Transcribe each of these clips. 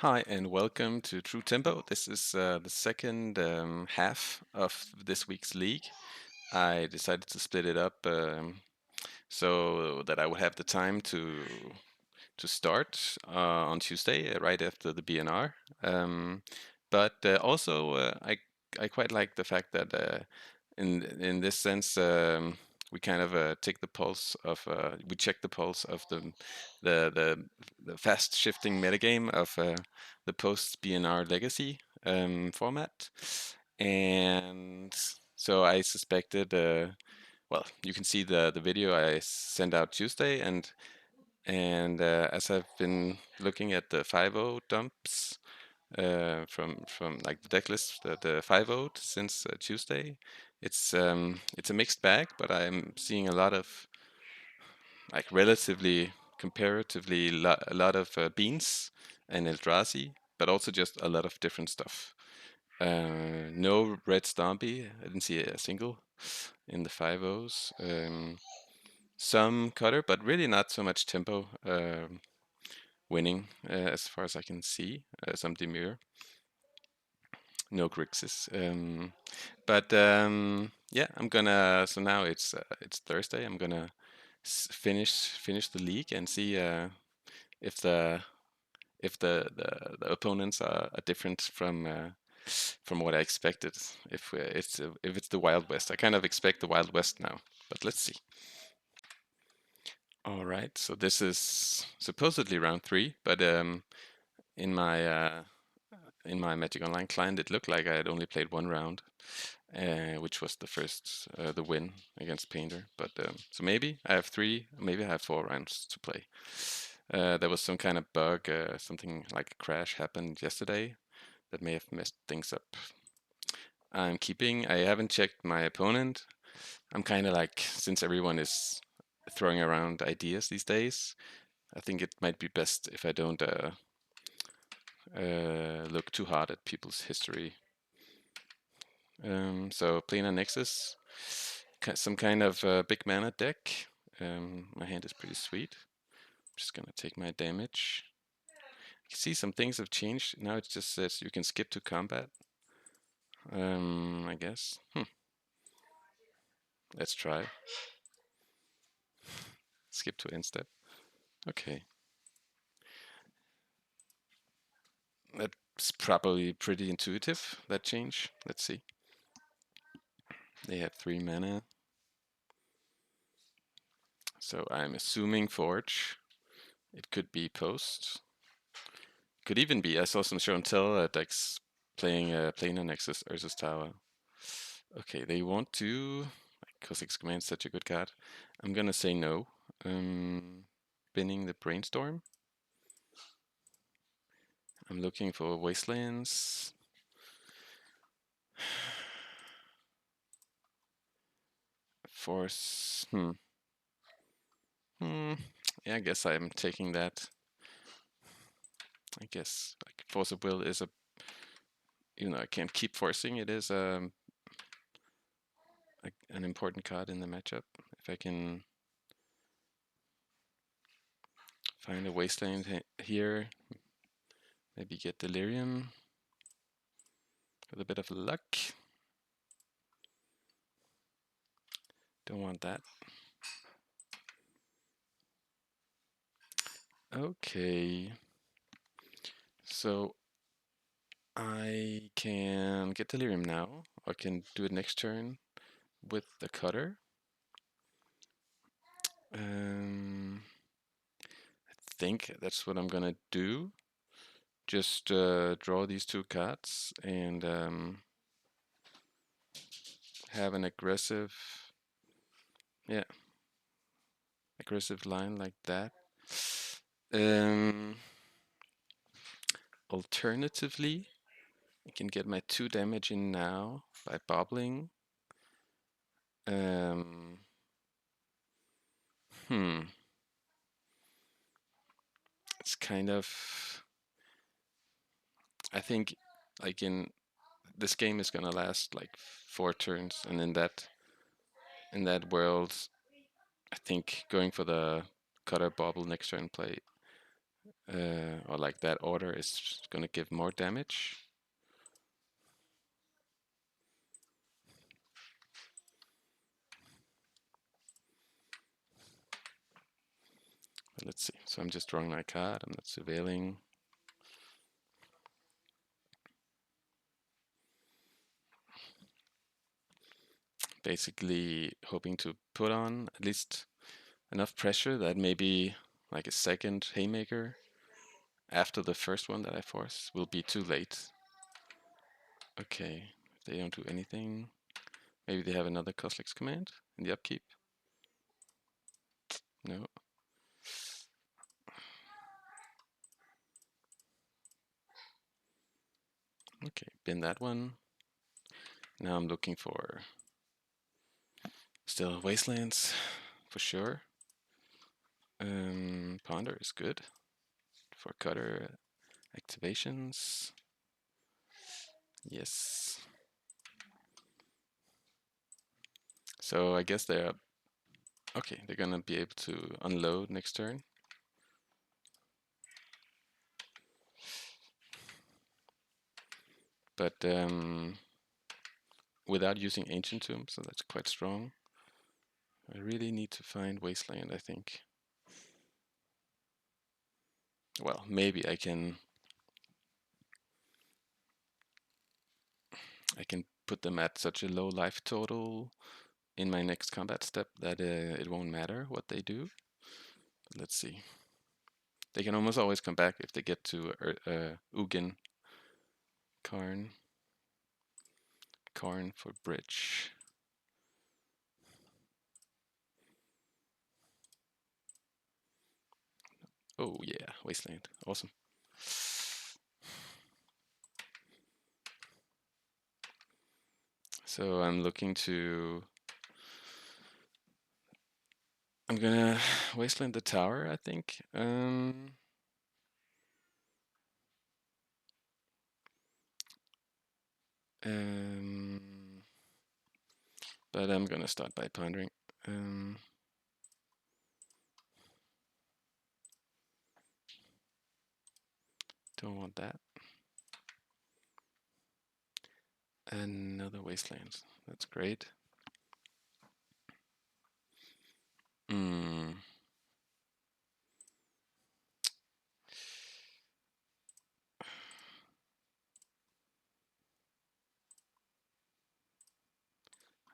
Hi and welcome to True Tempo. This is the second half of this week's league. I decided to split it up so that I would have the time to start on Tuesday, right after the BNR. But also, I quite like the fact that in this sense we kind of we check the pulse of the the, the fast shifting metagame of the post BNR legacy format, and so I suspected. Well, you can see the video I sent out Tuesday, and as I've been looking at the 5.0 dumps from like the decklist, the 5.0 since Tuesday, it's a mixed bag, but I'm seeing a lot of like relatively comparatively a lot of beans and Eldrazi, but also just a lot of different stuff. No red stompy. I didn't see a single in the 5.0s. Some cutter, but really not so much tempo winning as far as I can see. Some Dimir, no Grixis. But yeah, I'm gonna. So now it's Thursday. I'm gonna finish the league and see if the opponents are different from what I expected. If it's the Wild West, I kind of expect the Wild West now, but let's see. All right, so this is supposedly round three, but in my uh, in my Magic Online client, it looked like I had only played one round, which was the first the win against Painter. But so maybe I have three, maybe I have 4 rounds to play. There was some kind of bug, something like a crash happened yesterday that may have messed things up. I haven't checked my opponent. I'm kind of like, since everyone is throwing around ideas these days, I think it might be best if I don't look too hard at people's history. So Planar Nexus, some kind of big mana deck. My hand is pretty sweet. I'm just gonna take my damage. You can see some things have changed. Now it just says you can skip to combat. I guess. Let's try. Skip to end step. Okay. That's probably pretty intuitive, that change. Let's see. They have 3 mana. So I'm assuming Forge. It could be Post. Could even be, I saw some show and tell decks playing Planar Nexus Ursus Tower. Okay, they want to. Cossac's Command, such a good card. I'm gonna say no. Binning the Brainstorm. I'm looking for Wastelands. Force. Yeah, I guess I'm taking that. I guess like Force of Will is I can't keep forcing. It is an important card in the matchup. If I can find a Wasteland here, maybe get Delirium with a bit of luck. Don't want that. Okay. So I can get Delirium now. I can do it next turn with the Cutter. I think that's what I'm gonna do. Just draw these 2 cards and have an aggressive line like that. Alternatively, I can get my 2 damage in now by bobbling. It's kind of. I think, like this game is gonna last like 4 turns, and in that world, I think going for the Cutter Bauble next turn play or like that order is gonna give more damage. But let's see. So I'm just drawing my card. I'm not surveilling. Basically hoping to put on at least enough pressure that maybe like a second haymaker after the first one that I force will be too late. Okay, if they don't do anything, maybe they have another Coslex command in the upkeep. No. Okay, bin that one. Now I'm looking for still Wastelands for sure. Ponder is good for cutter activations. Yes. So I guess they're okay. They're gonna be able to unload next turn. But without using Ancient Tomb, so that's quite strong. I really need to find Wasteland, I think. Well, maybe I can put them at such a low life total in my next combat step that it won't matter what they do. But let's see. They can almost always come back if they get to Ugin. Karn. Karn for bridge. Oh yeah, Wasteland. Awesome. So I'm looking to... I'm gonna Wasteland the tower, I think. But I'm gonna start by pondering. Don't want that. Another Wasteland. That's great.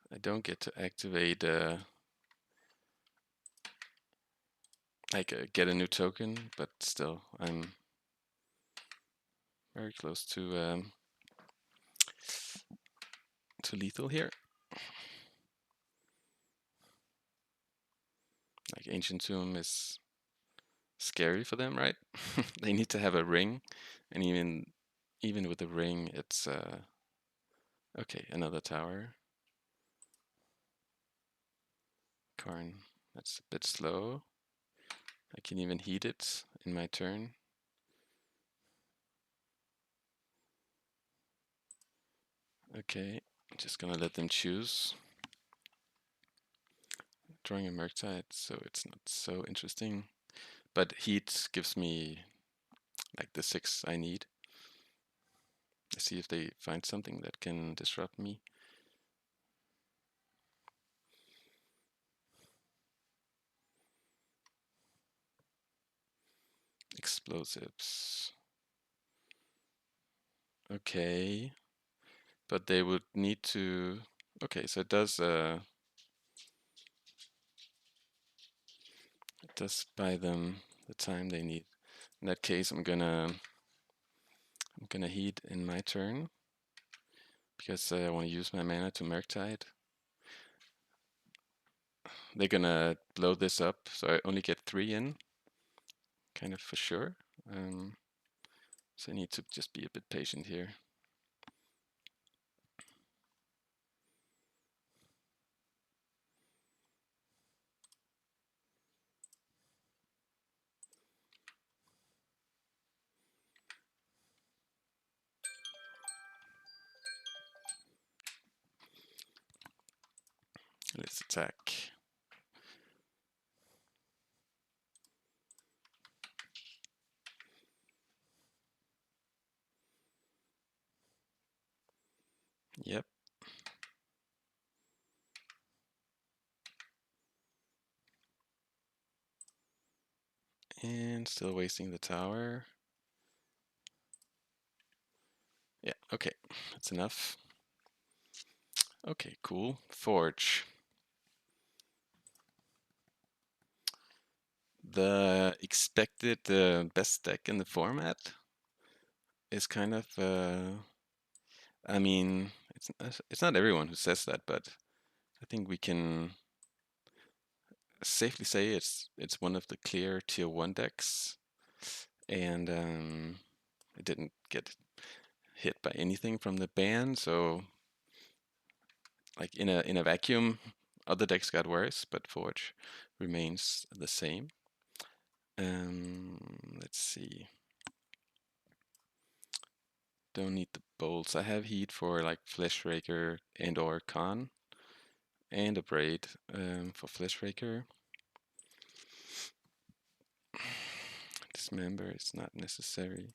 I don't get to activate get a new token, but still I'm very close to lethal here. Like Ancient Tomb is scary for them, right? They need to have a ring, and even with the ring, it's okay. Another tower. Karn, that's a bit slow. I can even heat it in my turn. Okay, I'm just gonna let them choose. Drawing a Murktide, so it's not so interesting. But heat gives me like the 6 I need. Let's see if they find something that can disrupt me. Explosives. Okay. But they would need to... Okay, so it does buy them the time they need. In that case, I'm gonna heat in my turn because I want to use my mana to Murktide. They're gonna blow this up, so I only get 3 in, kind of for sure. So I need to just be a bit patient here. Let's attack. Yep. And still wasting the tower. Yeah, okay, that's enough. Okay, cool. Forge. The expected best deck in the format is kind of, I mean, it's not everyone who says that, but I think we can safely say it's one of the clear tier 1 decks, and it didn't get hit by anything from the ban, so like in a vacuum, other decks got worse, but Forge remains the same. Let's see. Don't need the bolts. I have heat for like Fleshraker and or Khan, and a braid for Fleshraker. Dismember is not necessary.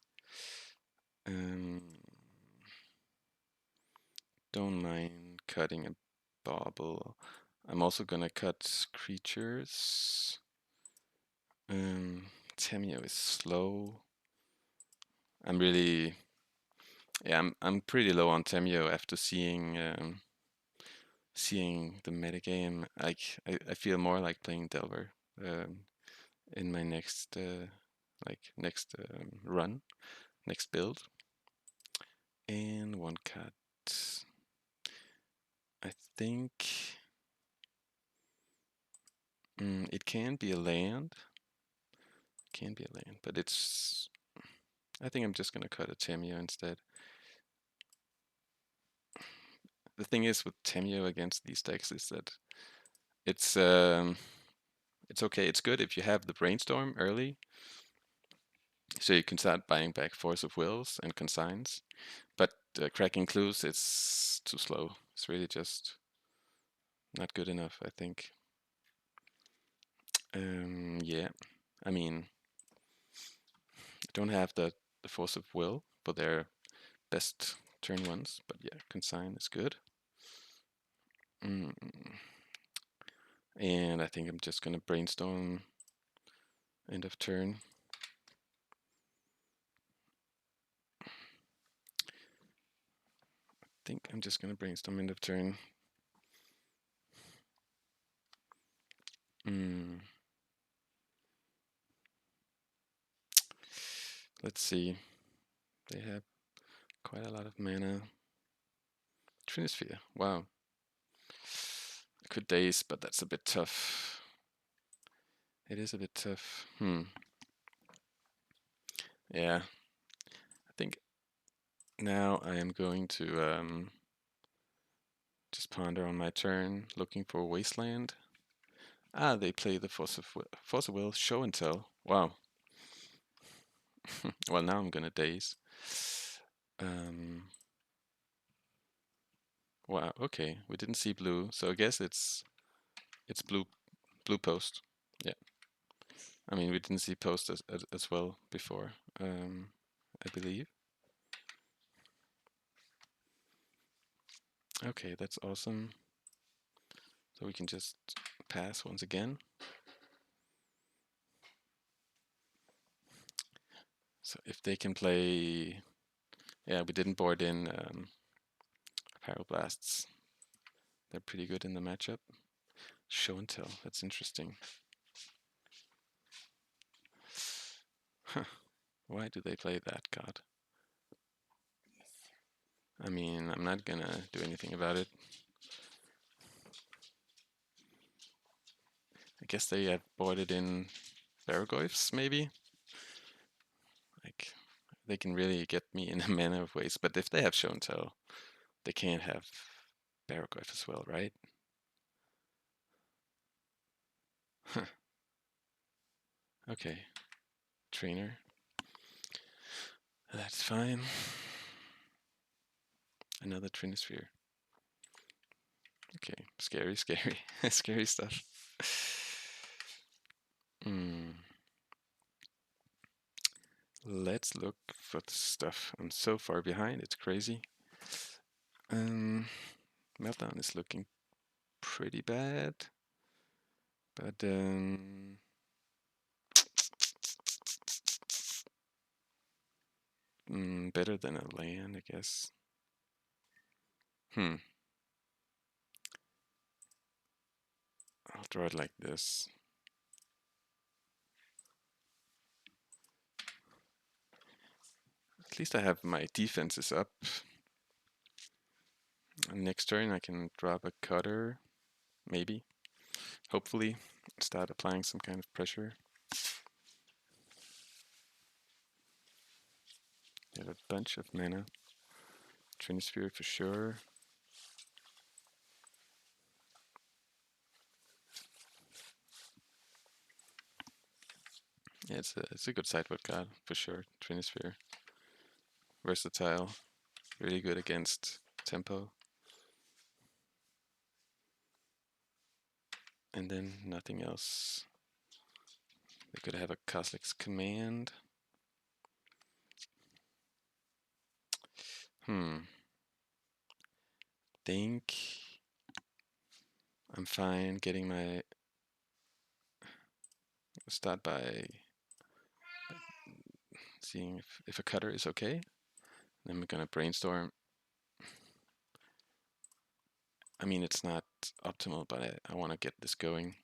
Don't mind cutting a Bauble. I'm also gonna cut creatures. Tamiyo is slow. I'm really, yeah, I'm pretty low on Tamiyo after seeing the metagame. I feel more like playing Delver in my next run, next build. And one cut. I think it can be a land. Can be a land, but it's. I think I'm just gonna cut a Tamiyo instead. The thing is with Tamiyo against these decks is that it's okay. It's good if you have the Brainstorm early, so you can start buying back Force of Wills and Consigns. But cracking clues, it's too slow. It's really just not good enough, I think. Yeah, I mean, I don't have the Force of Will for their best turn ones, but yeah, Consign is good. And I think I'm just gonna Brainstorm end of turn. I think I'm just gonna Brainstorm end of turn. Let's see. They have quite a lot of mana. Trinisphere, wow. I could Daze, but that's a bit tough. It is a bit tough. Yeah. I think now I am going to just ponder on my turn, looking for Wasteland. Ah, they play the Force of Will, Show and Tell. Wow. Well, now I'm gonna Daze. Wow. Okay, we didn't see blue, so I guess it's blue post. Yeah. I mean, we didn't see post as well before. I believe. Okay, that's awesome. So we can just pass once again. So if they can play, yeah, we didn't board in Pyroblasts. They're pretty good in the matchup. Show and Tell, that's interesting. Huh. Why do they play that card? I mean, I'm not gonna do anything about it. I guess they have boarded in Baraglyphs, maybe? Like, they can really get me in a manner of ways, but if they have Show and Tell, they can't have Baraglyph as well, right? Huh. Okay. Trainer. That's fine. Another Trinisphere. Okay, scary, scary, scary stuff. Let's look for the stuff. I'm so far behind, it's crazy. Meltdown is looking pretty bad, but better than a land, I guess. I'll draw it like this. At least I have my defenses up. And next turn I can drop a cutter, maybe. Hopefully start applying some kind of pressure. Get a bunch of mana. Trinisphere for sure. Yeah, it's a good sideboard card for sure. Trinisphere. Versatile. Really good against Tempo. And then nothing else. They could have a Coslic's Command. Think I'm fine getting my start by seeing if a cutter is okay. Then we're gonna brainstorm. I mean, it's not optimal, but I want to get this going.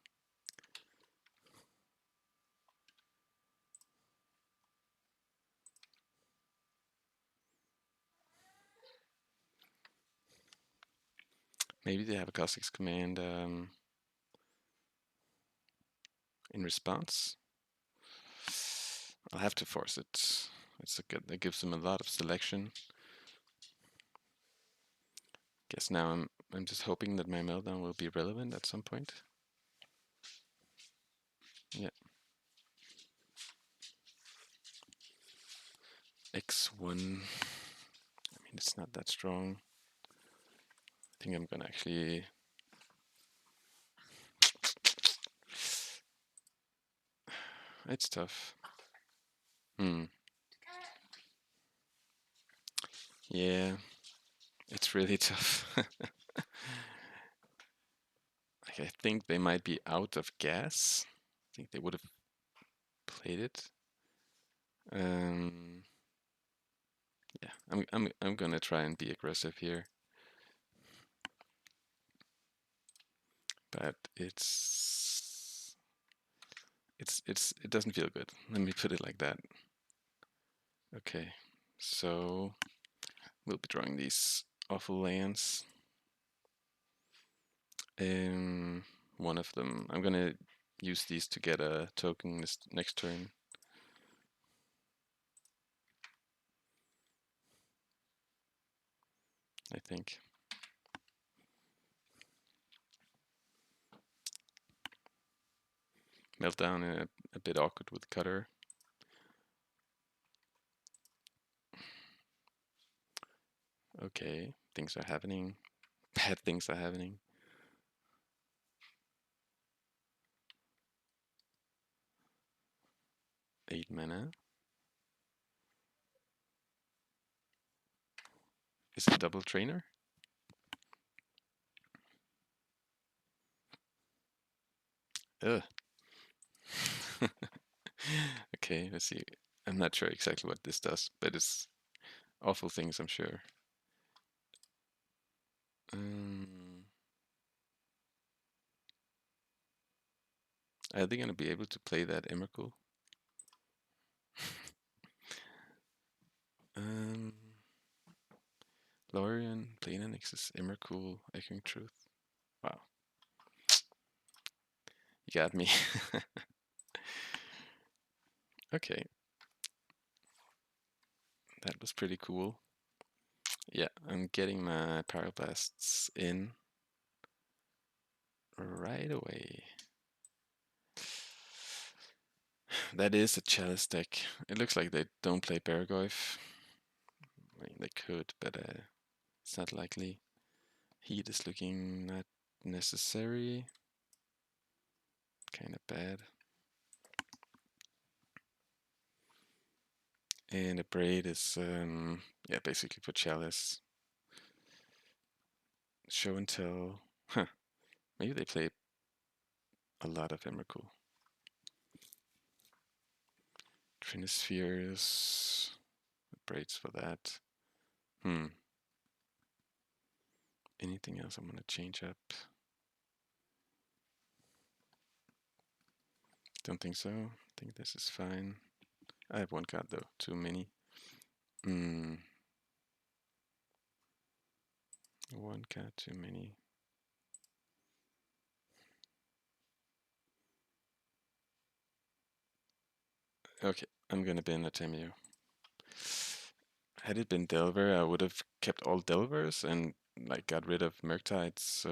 Maybe they have a Coslic's Command in response. I'll have to force it. It gives them a lot of selection. Guess now I'm just hoping that my meltdown will be relevant at some point. Yeah. X1. I mean, it's not that strong. I think I'm gonna actually. It's tough. Yeah, it's really tough. Like, I think they might be out of gas. I think they would have played it. Yeah, I'm gonna try and be aggressive here, but it doesn't feel good. Let me put it like that. Okay, so we'll be drawing these awful lands. One of them, I'm gonna use these to get a token this next turn. I think. Meltdown a bit awkward with Cutter. Okay, things are happening. Bad things are happening. Eight mana. Is it double trainer? Ugh. Okay, let's see. I'm not sure exactly what this does, but it's awful things, I'm sure. Are they going to be able to play that Emrakul? Lorian, Plana Nexus, Emrakul, Echoing Truth. Wow. You got me. Okay. That was pretty cool. Yeah, I'm getting my Pyroblasts in right away. That is a Chalice deck. It looks like they don't play Bargoyf. I mean, they could, but it's not likely. Heat is looking not necessary. Kind of bad. And a Braid is, yeah, basically for Chalice. Show and tell. Huh. Maybe they play a lot of Emrakul. Trinispheres. Braids for that. Anything else I'm gonna change up? Don't think so. I think this is fine. I have one card though, too many. One card too many. Okay, I'm gonna bin a Tamiyo. Had it been Delver, I would have kept all Delvers and like got rid of Murktide's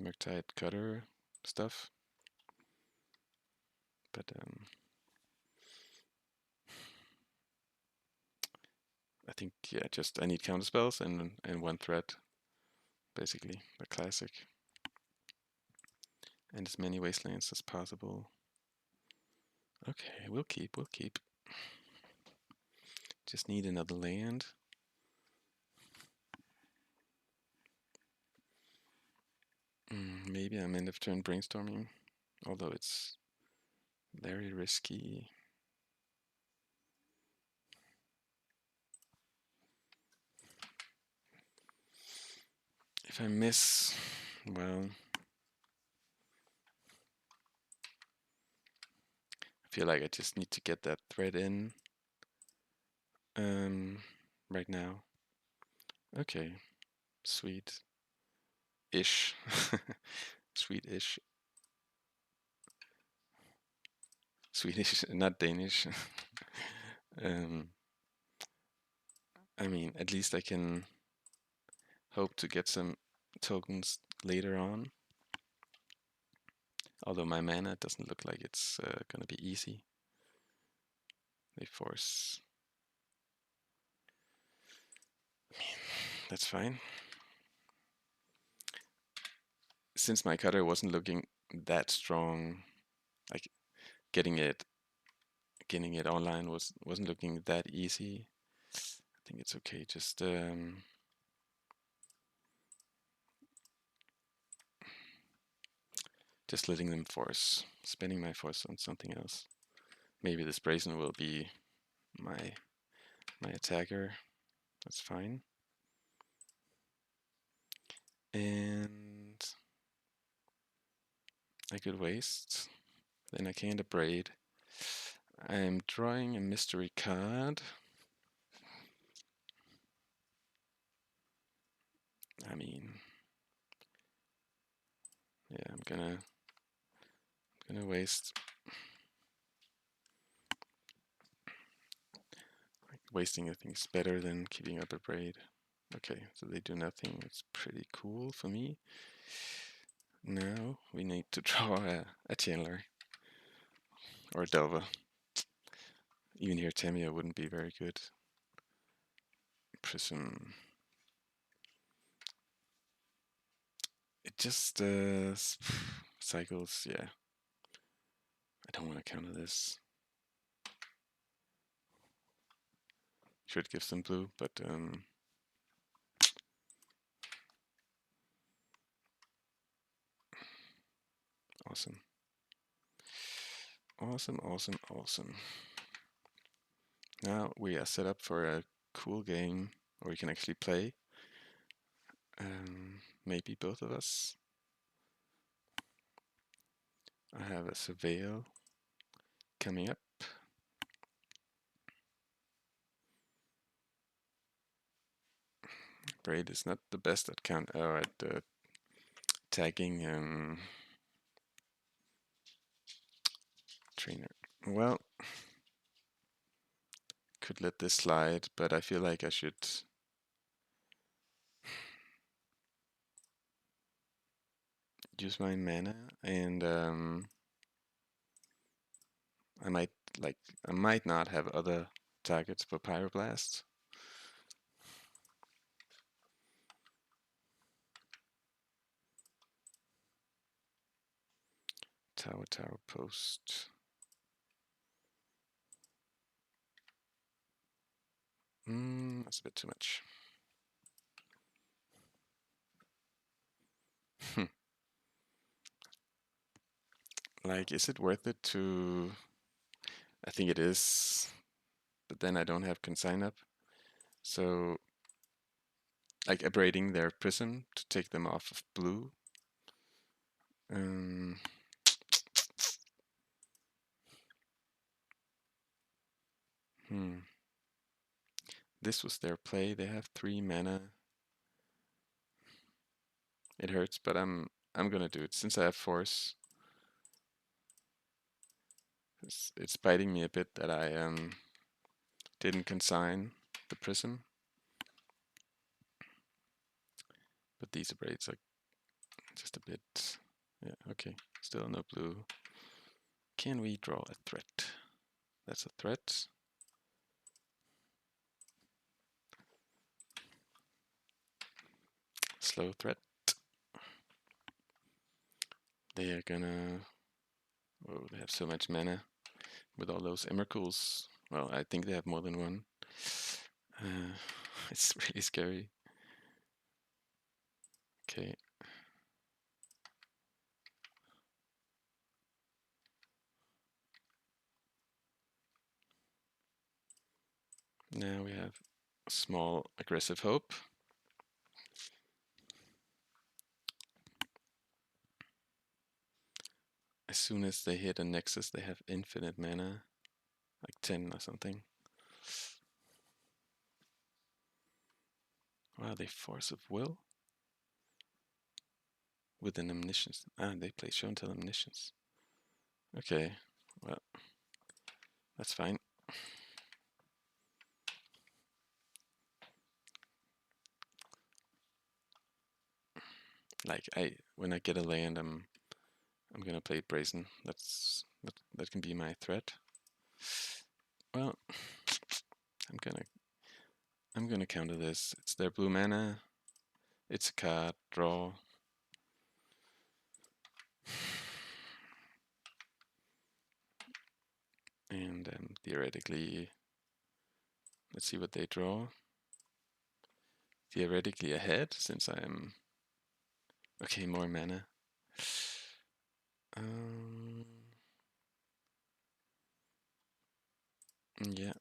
Murktide Cutter stuff. But I think yeah, just I need counter spells and one threat, basically the classic, and as many wastelands as possible. Okay, we'll keep. Just need another land. Maybe I'm end of turn brainstorming, although it's very risky. If I miss, well, I feel like I just need to get that thread in right now. Okay, sweet-ish. Sweet-ish. Swedish, not Danish. I mean, at least I can hope to get some tokens later on. Although my mana doesn't look like it's gonna be easy. They force. I mean, that's fine. Since my cutter wasn't looking that strong, like getting it online wasn't looking that easy. I think it's okay. Just letting them force, spending my force on something else. Maybe this Brazen will be my attacker. That's fine. And I could waste. Then I can braid. I'm drawing a mystery card. I mean, yeah, I'm gonna waste. Like, wasting I think is better than keeping up a braid. Okay, so they do nothing. It's pretty cool for me. Now we need to draw a Chandler or a Delva. Even here, Tamiyo wouldn't be very good. Prism. It just cycles. Yeah, I don't want to counter this. Should give some blue, but awesome. Awesome. Now we are set up for a cool game where we can actually play. Maybe both of us. I have a Surveil coming up. Braid is not the best at tagging trainer. Well, could let this slide, but I feel like I should use my mana, and I might not have other targets for Pyroblast. Tower post. That's a bit too much. Like, is it worth it to... I think it is, but then I don't have consign up. So, like, abrading their prism to take them off of blue. Um, This was their play. They have 3 mana. It hurts, but I'm gonna do it since I have force. It's biting me a bit that I didn't consign the prism. But these abrades are just a bit... Yeah, okay. Still no blue. Can we draw a threat? That's a threat. Slow threat. They are gonna... Oh, they have so much mana with all those Emrakuls. Well, I think they have more than one. It's really scary. Okay. Now we have a small aggressive hope. As soon as they hit a nexus, they have infinite mana, like 10 or something. Wow, they Force of Will with an Omniscience. Ah, they play Show and Tell Omniscience. Okay, well, that's fine. Like when I get a land, I'm gonna play Brazen. That can be my threat. Well, I'm gonna counter this. It's their blue mana. It's a card draw. And theoretically, let's see what they draw. Theoretically ahead, since I'm... Okay, more mana. Yeah.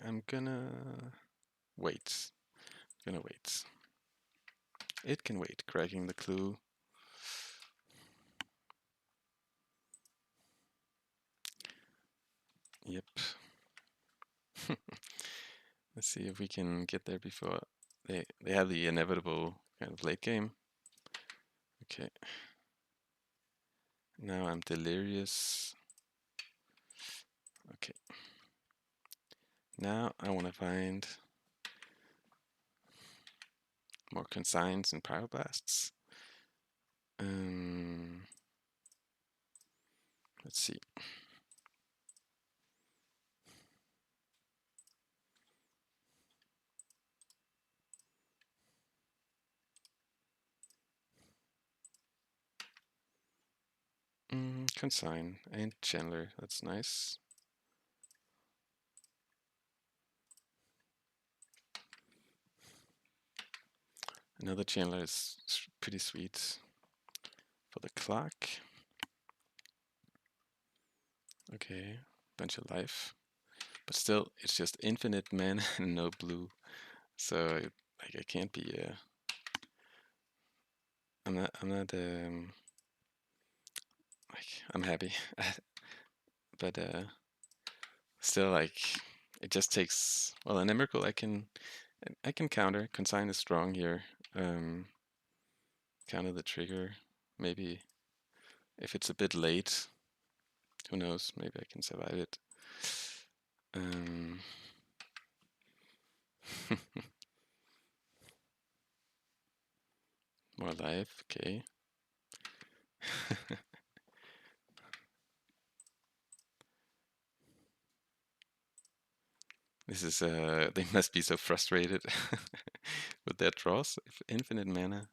I'm gonna wait. It can wait. Cracking the clue. Yep. Let's see if we can get there before they have the inevitable kind of late game. Okay. Now I'm delirious. Okay. Now I want to find more consigns and pyroblasts. Let's see. Consign and Chandler. That's nice. Another Chandler is pretty sweet for the clock. Okay, bunch of life. But still, it's just infinite mana and no blue. So, like, I can't be... I'm not, like, I'm happy. But, still, like, it just takes... Well, an Emrakul I can counter. Consign is strong here. Counter the trigger. Maybe if it's a bit late, who knows? Maybe I can survive it. More life, okay. This is, they must be so frustrated with their draws. Infinite mana.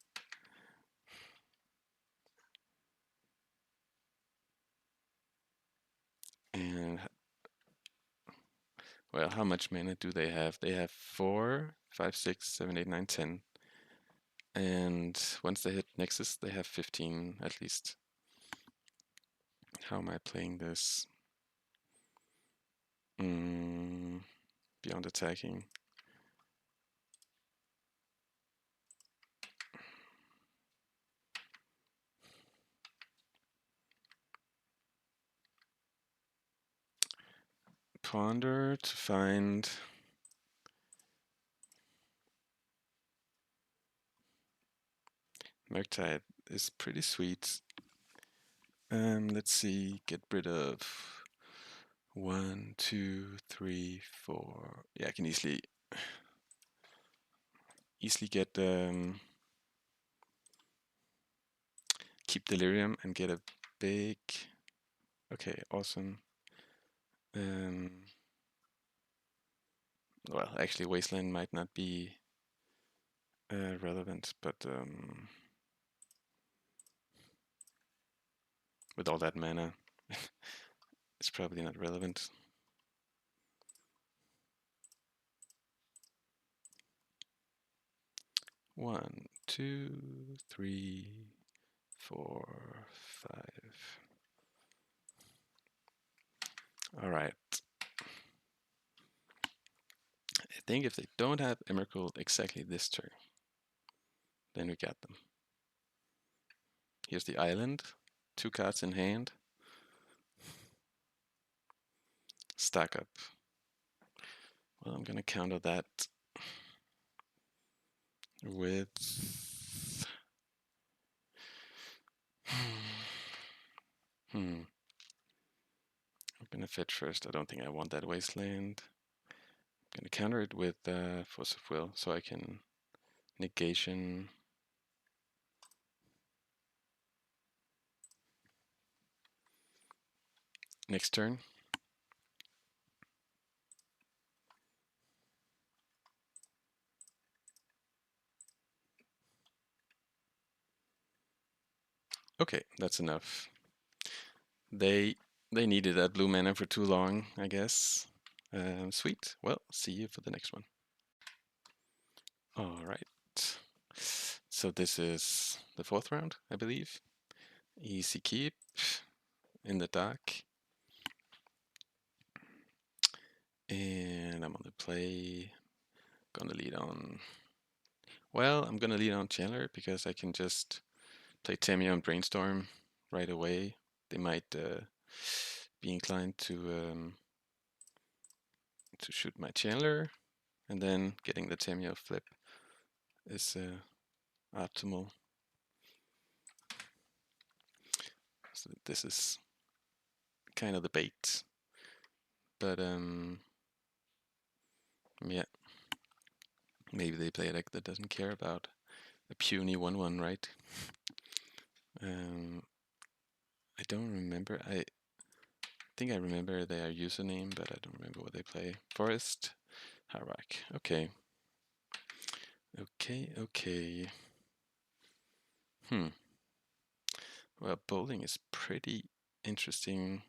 And Well, how much mana do they have? They have 4, 5, 6, 7, 8, 9, 10. And once they hit Nexus, they have 15 at least. How am I playing this? Beyond attacking. Ponder to find Murktide is pretty sweet. Let's see, get rid of 1, 2, 3, 4. Yeah, I can easily get keep Delirium and get a big. Okay, awesome. Well, actually, Wasteland might not be relevant, but with all that mana, it's probably not relevant. One, two, three, 4, 5. All right. I think if they don't have Emrakul exactly this turn, then we got them. Here's the island, 2 cards in hand. Stack up. Well, I'm gonna counter that with I'm gonna fetch first. I don't think I want that Wasteland. I'm gonna counter it with Force of Will, so I can negation. Next turn. Okay, that's enough. They needed that blue mana for too long, I guess. Sweet. Well, see you for the next one. All right. So this is the 4th round, I believe. Easy keep in the dark. And I'm on the play. Gonna lead on. Well, I'm gonna lead on Chandler because I can just play Tamiyo and Brainstorm right away. They might be inclined to shoot my Chandler, and then getting the Tamiyo flip is optimal. So this is kind of the bait, but yeah, maybe they play a deck that doesn't care about a puny 1/1, right? I don't remember. I think I remember their username, but I don't remember what they play. Forest Harak. Okay. Okay. Well, bowling is pretty interesting.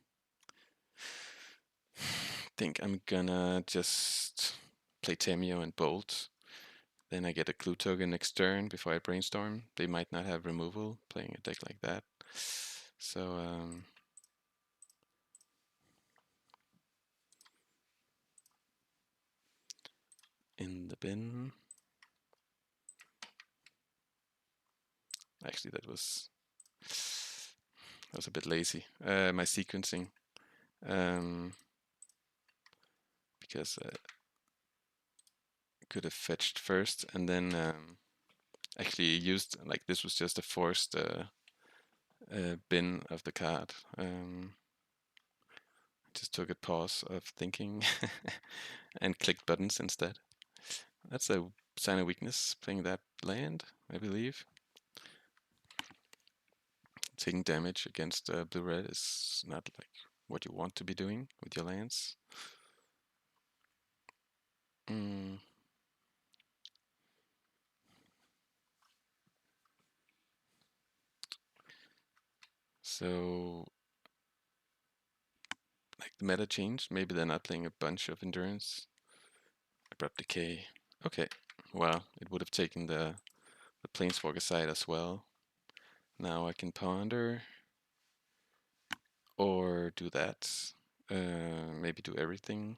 Think I'm gonna just play Tamiyo and Bolt. Then I get a clue token next turn before I Brainstorm. They might not have removal playing a deck like that. So in the bin. Actually, that was a bit lazy. My sequencing, because I could have fetched first and then actually used, like, this was just a forced bin of the card. Just took a pause of thinking and clicked buttons instead. That's a sign of weakness, playing that land, I believe. Taking damage against blue-red is not like what you want to be doing with your lands. So, like, the meta changed. Maybe they're not playing a bunch of endurance. Abrupt Decay. Okay. Well, it would have taken the Planeswalker side as well. Now I can ponder. Or do that. Maybe do everything.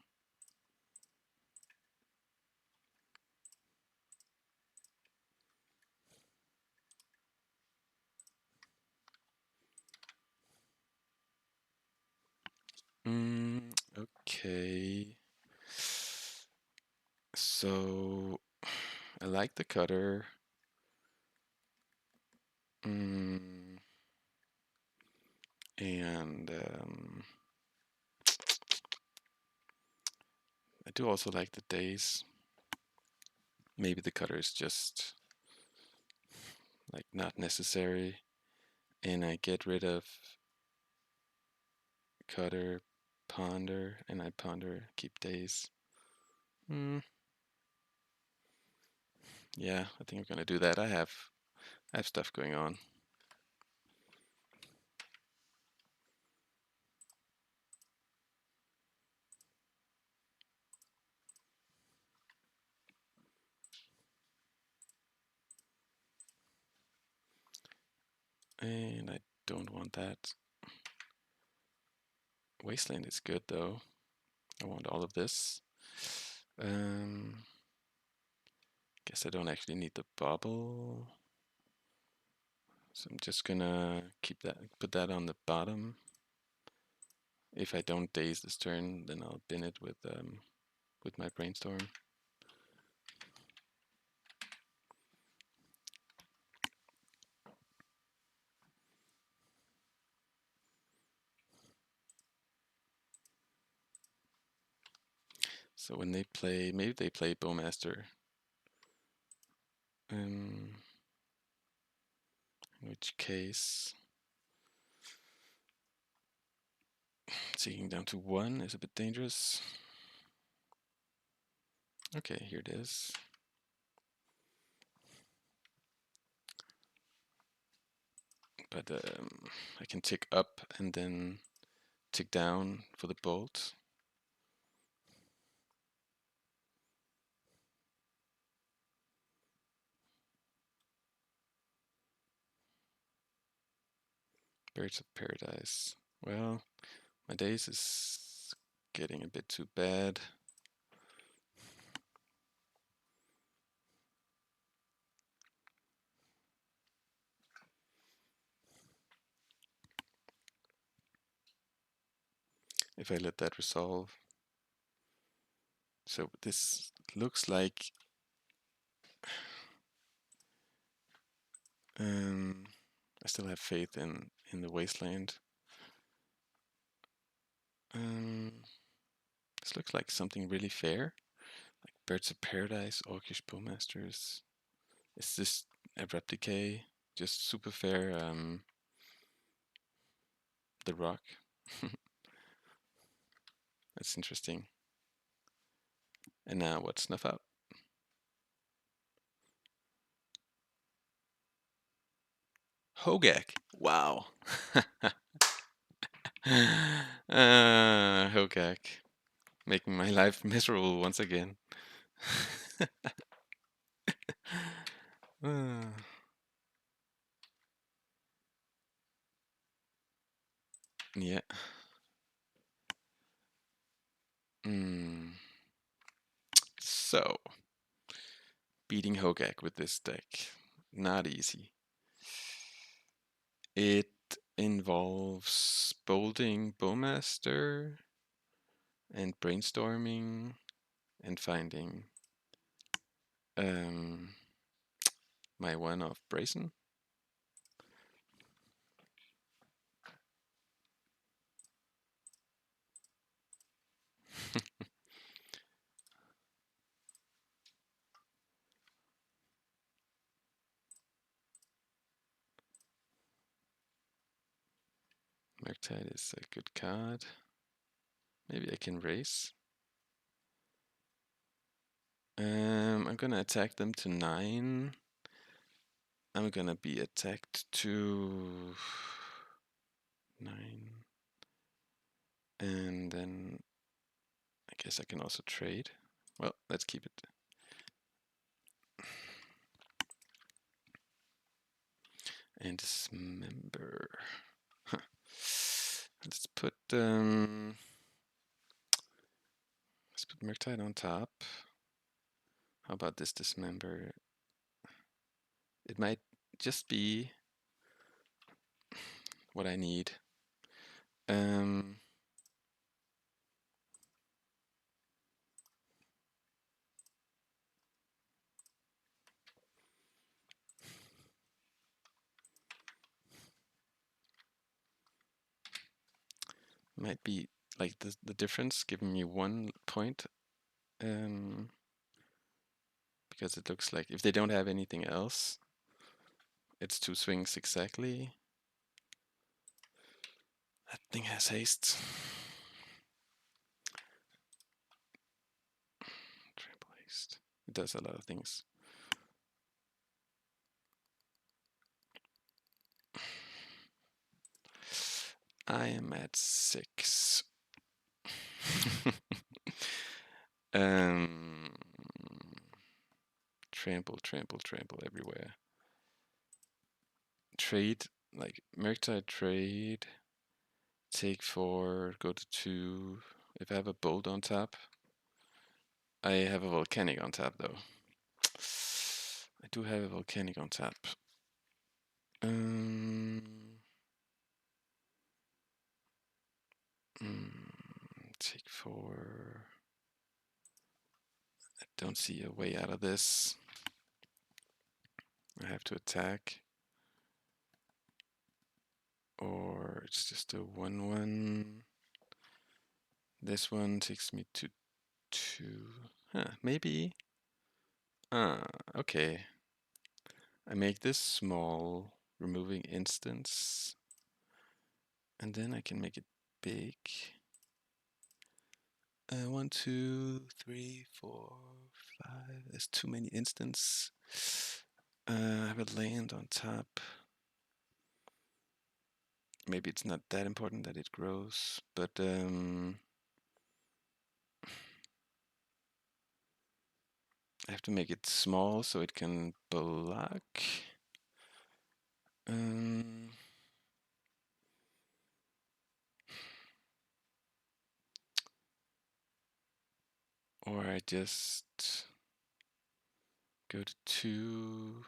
Okay. So I like the cutter. And I do also like the Daze. Maybe the cutter is just like not necessary, and I get rid of cutter, ponder, and I ponder, keep Daze. Yeah, I think I'm gonna do that. I have stuff going on. And I don't want that. Wasteland is good though. I want all of this. Guess I don't actually need the Bauble. So I'm just gonna put that on the bottom. If I don't Daze this turn, then I'll bin it with my Brainstorm. So when they play, maybe they play Bowmaster. In which case, sinking down to 1 is a bit dangerous. Okay, here it is. But I can tick up and then tick down for the bolt. Birds of Paradise. Well, my Daze is getting a bit too bad. If I let that resolve. So this looks like I still have faith in the Wasteland. This looks like something really fair, like Birds of Paradise, Orcish Bowmasters. Is this Abrupt Decay? Just super fair. The Rock. That's interesting. And now what's Snuff Out? Hogak. Wow. Hogak. Making my life miserable once again. Yeah. So, beating Hogak with this deck, not easy. It involves bolding Bowmaster and brainstorming and finding my one of Brazen. Murktide is a good card. Maybe I can race. I'm gonna attack them to 9. I'm gonna be attacked to 9. And then I guess I can also trade. Well, let's keep it. And Dismember. Huh. Let's put Murktide on top. How about this Dismember? It might just be what I need. Might be like the difference, giving me 1 point. Because it looks like if they don't have anything else, it's 2 swings exactly. That thing has haste. Triple haste. It does a lot of things. I am at 6. Trample, trample, trample everywhere. Trade, like Murktide trade. Take 4, go to 2. If I have a bolt on top, I have a volcanic on top though. I do have a volcanic on top. Take 4. I don't see a way out of this. I have to attack. Or it's just a 1/1. This one takes me to 2. Maybe. Okay. I make this small, removing instance. And then I can make it big. 1, 2, 3, 4, 5. There's too many instants. I have a land on top. Maybe it's not that important that it grows, but I have to make it small so it can block. Or I just go to 2.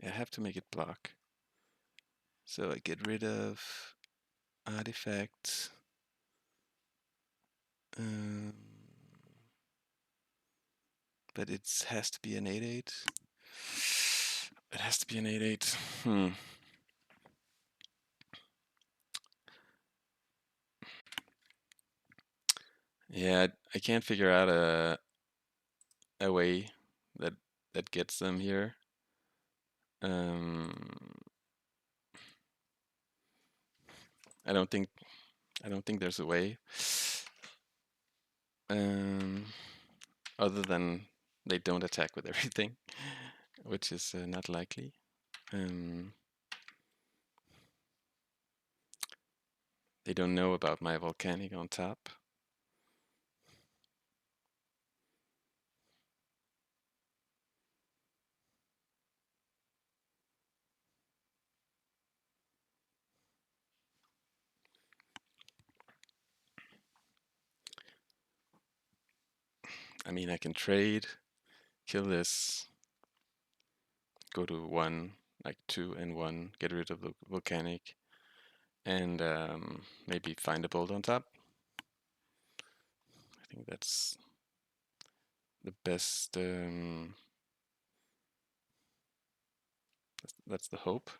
I have to make it block. So I get rid of artifacts. But it has to be an 8/8. It has to be an 8/8. Yeah, I can't figure out a way that gets them here. I don't think there's a way. Other than they don't attack with everything, which is not likely. They don't know about my volcanic on top. I mean, I can trade, kill this, go to 1, like 2 and 1, get rid of the volcanic, and maybe find a bolt on top. I think that's the best. That's the hope.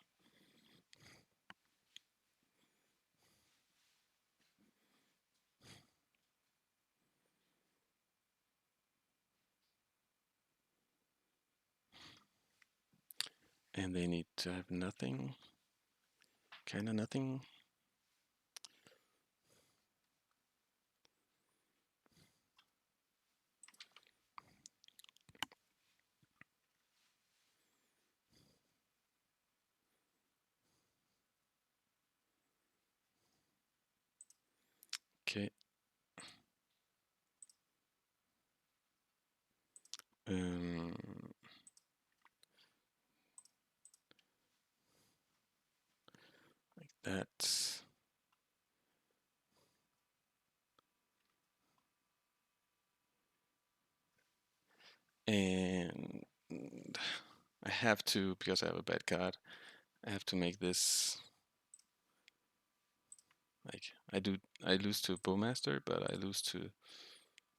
And they need to have nothing. Kinda nothing. Okay, Um, like that. And I have to, because I have a bad card, I have to make this like I lose to Bowmaster, but I lose to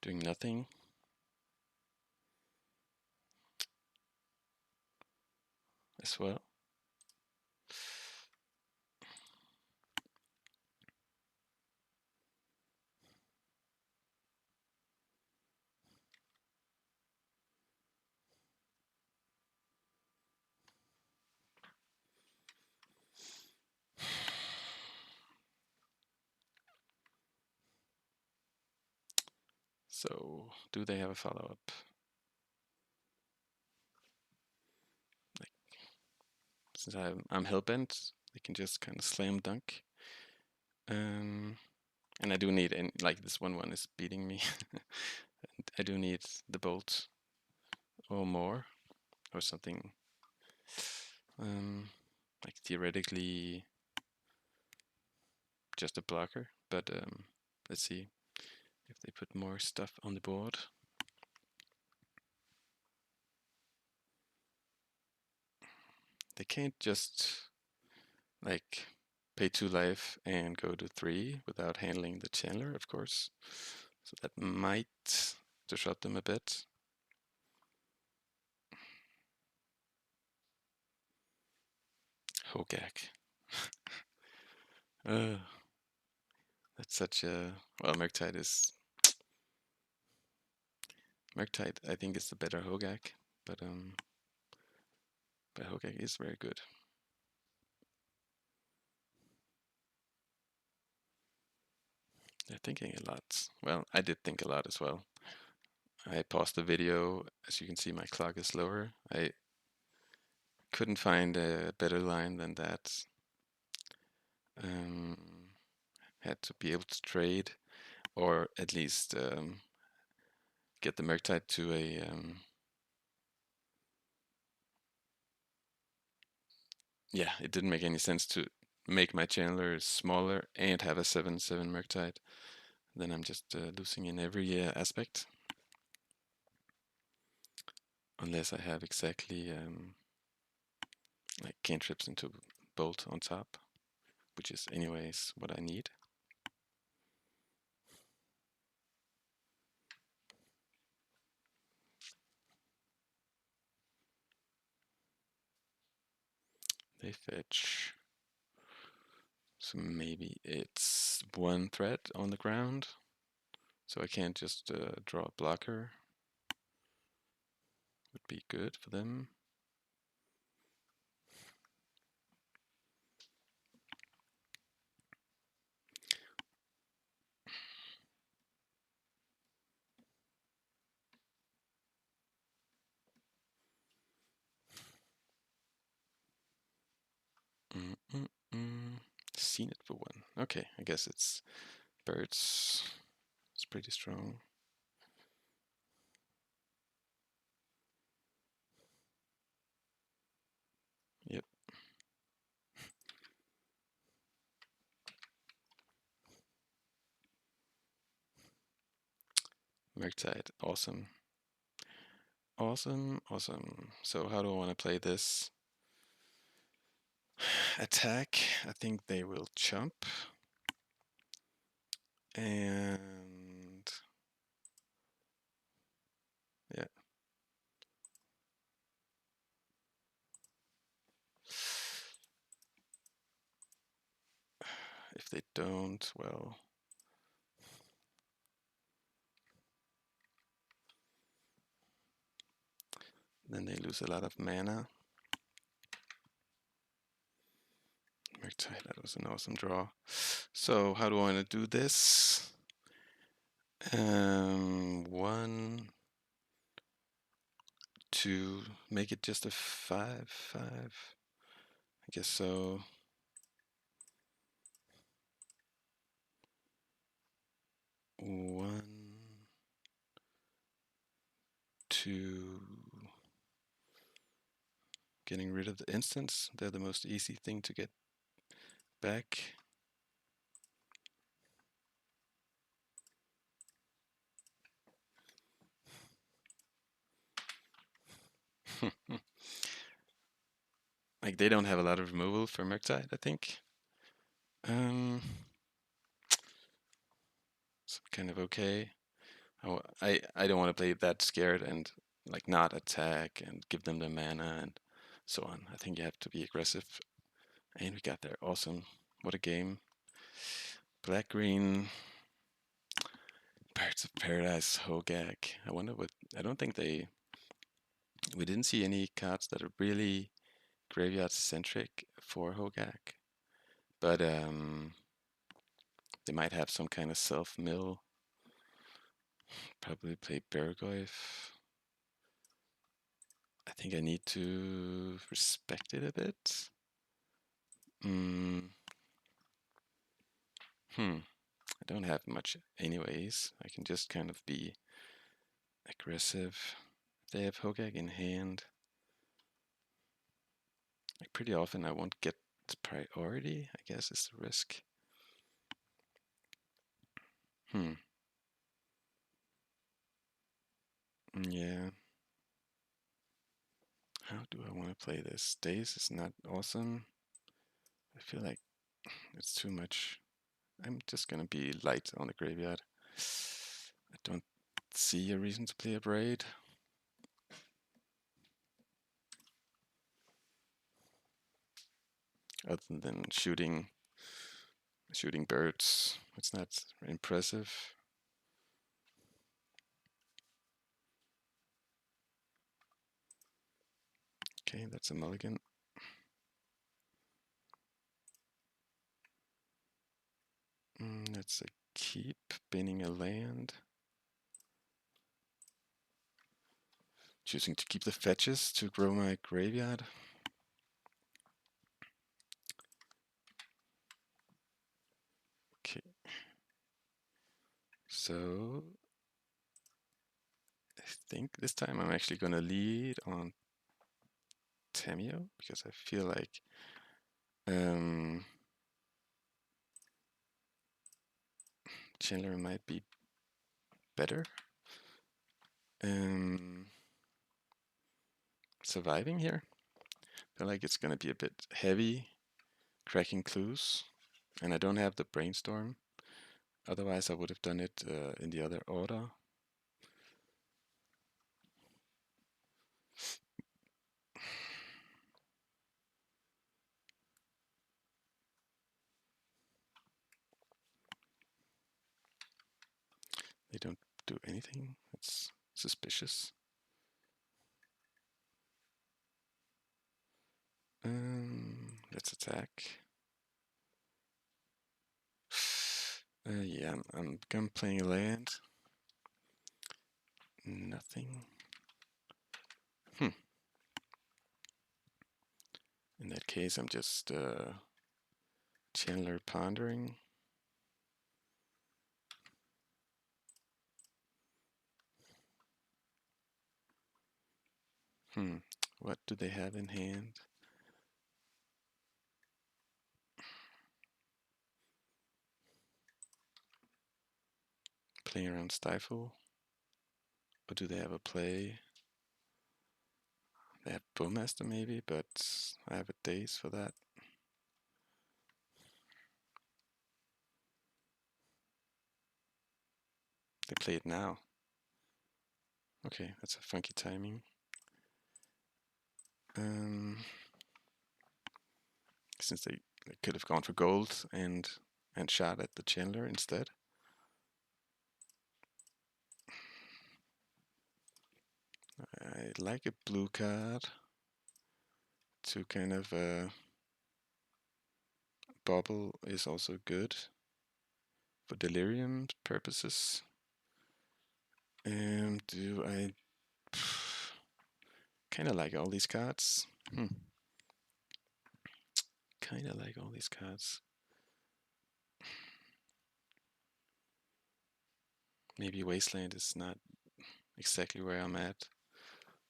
doing nothing. As well. So, do they have a follow-up? Like, since I'm hellbent, they can just kind of slam dunk. And I do need, and like this 1/1 is beating me. I do need the bolt or more, or something. Like theoretically, just a blocker. But let's see if they put more stuff on the board. They can't just like pay 2 life and go to 3 without handling the Chandler, of course. So that might disrupt them a bit. Hogak. That's such a, well, Murktide is, Murktide I think is the better Hogak, but Hogak is very good. They're thinking a lot. Well, I did think a lot as well. I paused the video. As you can see, my clock is lower. I couldn't find a better line than that. Had to be able to trade, or at least get the Murktide to a yeah, it didn't make any sense to make my Chandler smaller and have a 7/7 Murktide. Then I'm just losing in every aspect. Unless I have exactly like cantrips into bolt on top, which is anyways what I need. They fetch. So maybe it's 1 threat on the ground. So I can't just draw a blocker. Would be good for them. Seen it for 1. Okay, I guess it's birds. It's pretty strong. Yep. Murktide, awesome. Awesome, awesome. So how do I want to play this? Attack, I think they will jump. And yeah. If they don't, well, then they lose a lot of mana. Murktide, that was an awesome draw. So how do I want to do this? 1 to make it just a 5/5. I guess so. 1, to getting rid of the instants. They're the most easy thing to get back. Like, they don't have a lot of removal for Murktide, I think. It's kind of okay. I don't want to play that scared and like not attack and give them the mana and so on. I think you have to be aggressive. And we got there. Awesome. What a game. Black green. Birds of Paradise Hogak. I wonder what. I don't think they. We didn't see any cards that are really graveyard centric for Hogak. But they might have some kind of self mill. Probably play Bergoyf. I think I need to respect it a bit. I don't have much anyways. I can just kind of be aggressive. If they have Hogak in hand, like pretty often I won't get priority, I guess is the risk. Yeah. How do I want to play this? Daze is not awesome. I feel like it's too much. I'm just gonna be light on the graveyard. I don't see a reason to play a Braid. Other than shooting birds. It's not impressive. Okay, that's a mulligan. That's a keep, binning a land. Choosing to keep the fetches to grow my graveyard. Okay. So I think this time I'm actually gonna lead on Tamiyo because I feel like Chandler might be better. Surviving here. I feel like it's gonna be a bit heavy, cracking clues, and I don't have the Brainstorm. Otherwise, I would have done it in the other order. They don't do anything. It's suspicious. Let's attack. Yeah, I'm playing a land. Nothing. In that case, I'm just Chandler pondering. What do they have in hand? Playing around Stifle? Or do they have a play? They have Bowmaster maybe, but I have a Daze for that. They play it now. Okay, that's a funky timing. Since they could have gone for gold and shot at the Chandler instead. I like a blue card to kind of Bauble is also good for delirium purposes. Do I kind of like all these cards? Kind of like all these cards. Maybe Wasteland is not exactly where I'm at.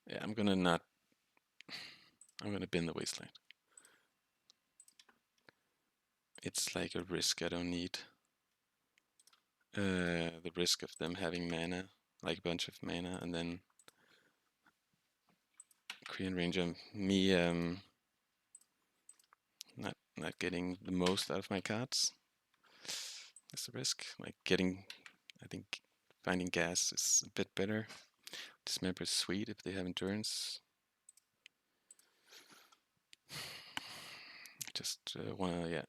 Yeah, I'm gonna bin the Wasteland. It's like a risk I don't need. The risk of them having mana, like a bunch of mana, and then Korean Ranger, me not getting the most out of my cards. That's the risk. Like I think finding gas is a bit better. Dismember is sweet if they have endurance. Just wanna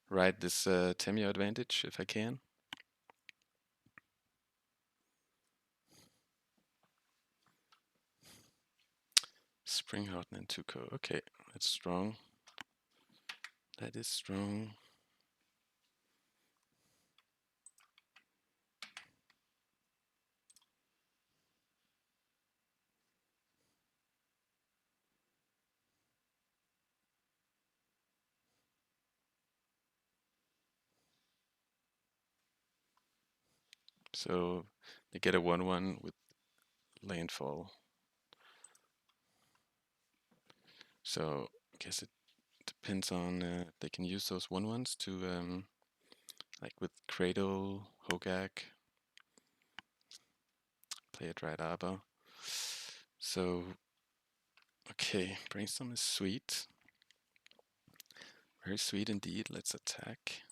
ride this Tamiyo advantage if I can. Springheart and Tuco. Okay, that's strong. That is strong. So they get a 1/1 with landfall. So I guess it depends on if they can use those 1/1s to like with Cradle, Hogak, play a Dried Arbor. So okay, Brainstorm is sweet. Very sweet indeed. Let's attack.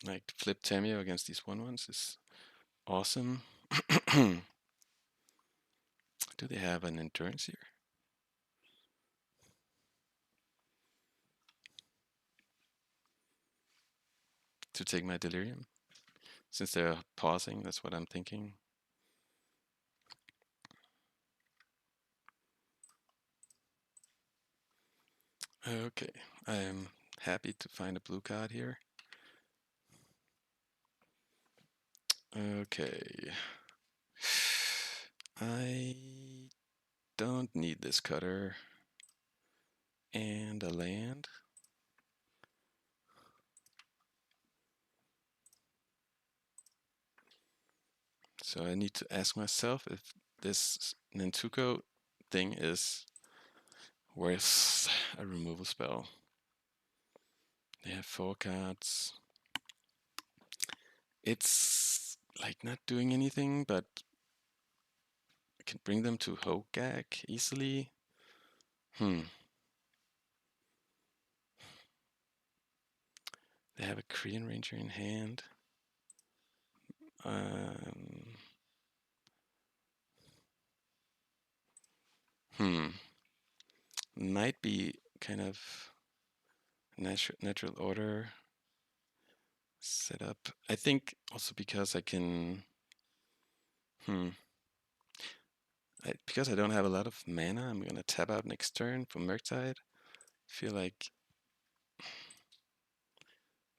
Like flip Tamiyo against these 1/1s is awesome. Do they have an endurance here? To take my delirium? Since they're pausing, that's what I'm thinking. Okay, I am happy to find a blue card here. Okay. I don't need this cutter. And a land. So I need to ask myself if this Nantuko thing is worth a removal spell. They have 4 cards. It's like not doing anything, but I can bring them to Hogak easily. They have a Korean Ranger in hand. Might be kind of natural order setup. I think also because I can. Because I don't have a lot of mana, I'm gonna tap out next turn for Murktide. Feel like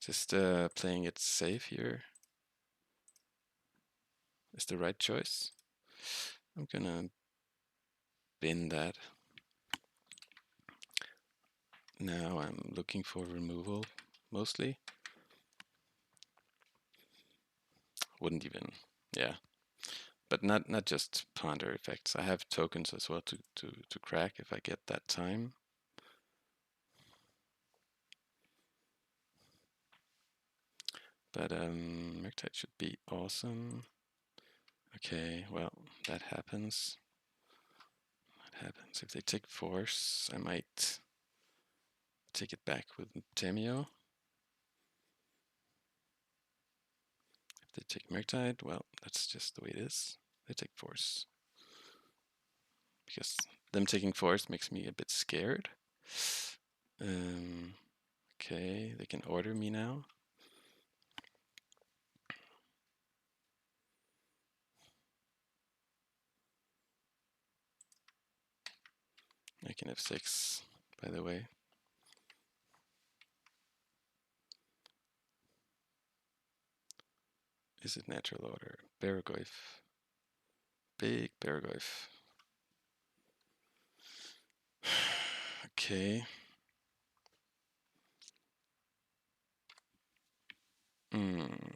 just playing it safe here is the right choice. I'm gonna bin that. Now I'm looking for removal, mostly. Wouldn't even, yeah. But not just ponder effects. I have tokens as well to crack if I get that time. But Murktide should be awesome. Okay, well, that happens. That happens. If they take force, I might take it back with Tamiyo. If they take Murktide, well, that's just the way it is. They take force. Because them taking force makes me a bit scared. Okay, they can order me now. I can have 6, by the way. Izzet natural order? Barragoyf. Big Barragoyf. Okay. Mm.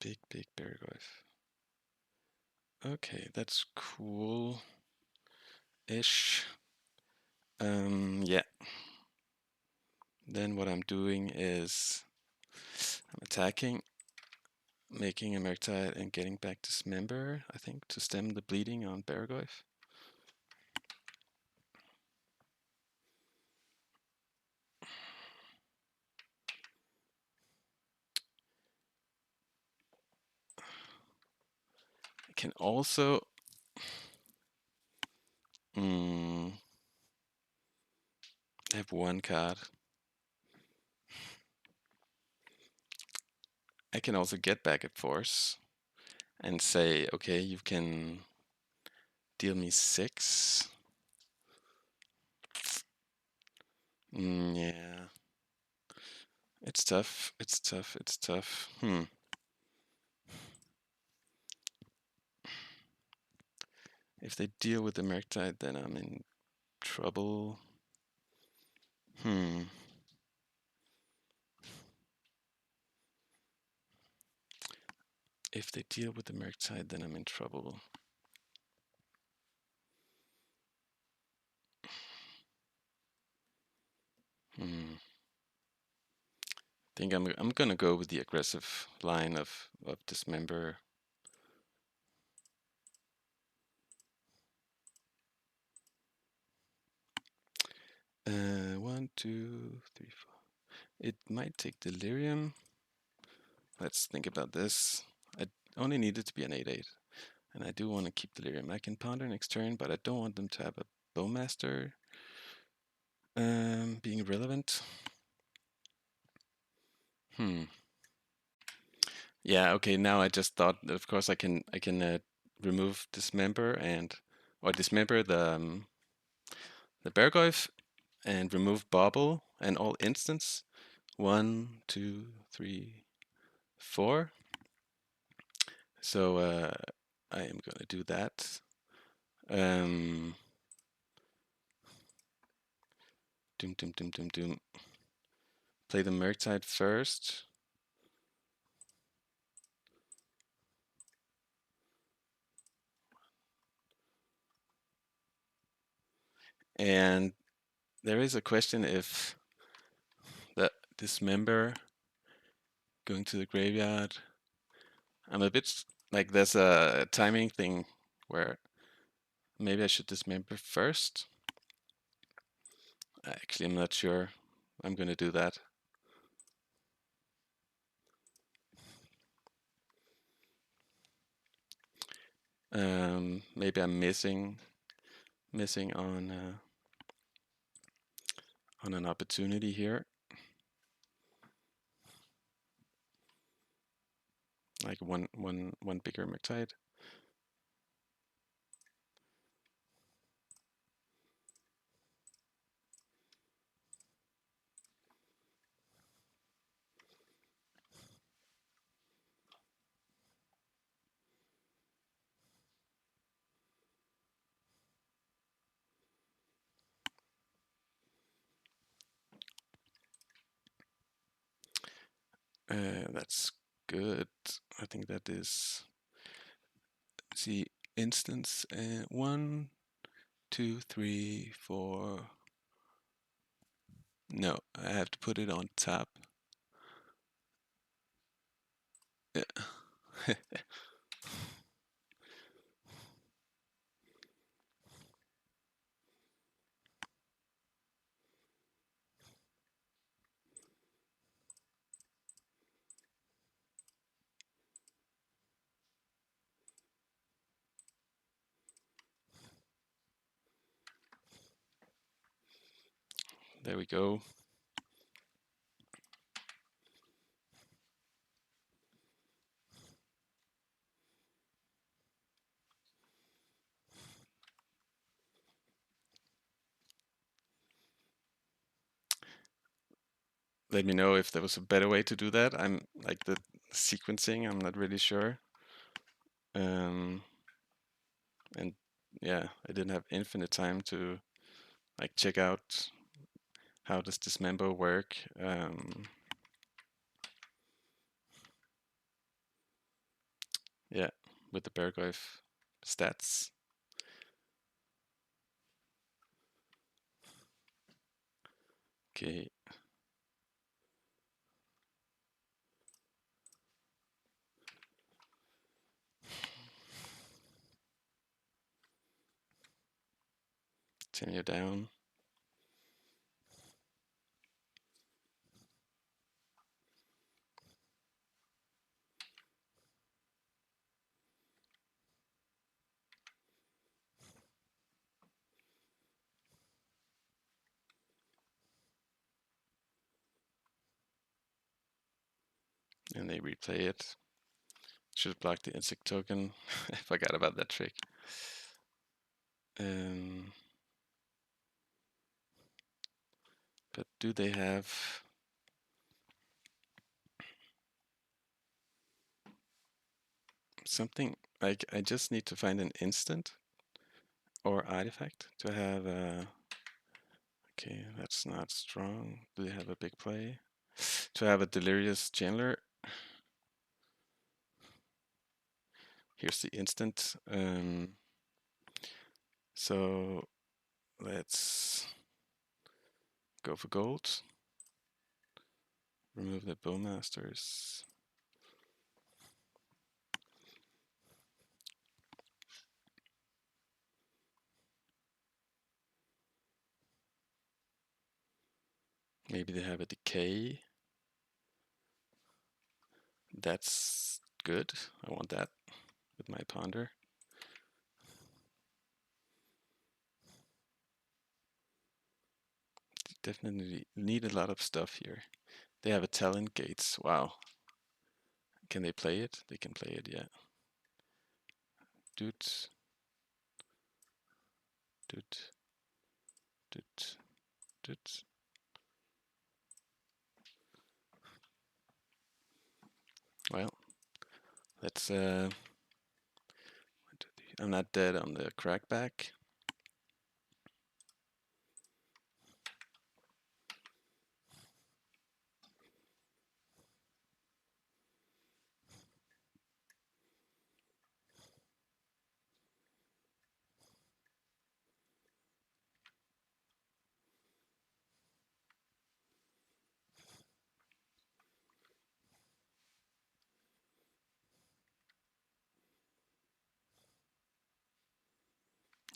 Big Baraglyph. Okay, that's cool-ish. Yeah. Then what I'm doing is I'm attacking, making a Murktide and getting back Dismember, I think, to stem the bleeding on Baraglyph. I can also have one card. I can also get back at force and say, okay, you can deal me 6. Yeah. It's tough. It's tough. It's tough. If they deal with the Murktide, then I'm in trouble. If they deal with the Murktide, then I'm in trouble. I think I'm gonna go with the aggressive line of Dismember. 1, 2, 3, 4. It might take Delirium. Let's think about this. I only need it to be an 8/8, and I do want to keep Delirium. I can Ponder next turn, but I don't want them to have a Bowmaster being relevant. Yeah. Okay. Now I just thought, of course, I can remove Dismember or Dismember the Baraglyph and remove Bauble and all instants. 1, 2, 3, 4. So I am gonna do that. Doom. Play the Murktide first. And there is a question if the Dismember going to the graveyard. I'm a bit like there's a timing thing where maybe I should Dismember first. Actually, I'm not sure. I'm gonna do that. Maybe I'm missing on an opportunity here. Like one bigger Murktide. That's good. I think that is the instance. 1, 2, 3, 4. No, I have to put it on top. Yeah. There we go. Let me know if there was a better way to do that. I'm like the sequencing, I'm not really sure. And yeah, I didn't have infinite time to like check out how does Dismember work. Yeah, with the Berghoff stats. Okay. Tamiyo down. And they replay it. Should block the insect token. I forgot about that trick. But do they have something like I just need to find an instant or artifact to have okay, that's not strong. Do they have a big play? To have a delirious Chandler. Here's the instant. So let's go for gold. Remove the Bowmasters. Maybe they have a decay. That's good. I want that with my ponder. Definitely need a lot of stuff here. They have a talent gates. Wow. Can they play it? They can play it, yeah. Doot. Doot. Doot. Doot. Well, let's I'm not dead on the crackback.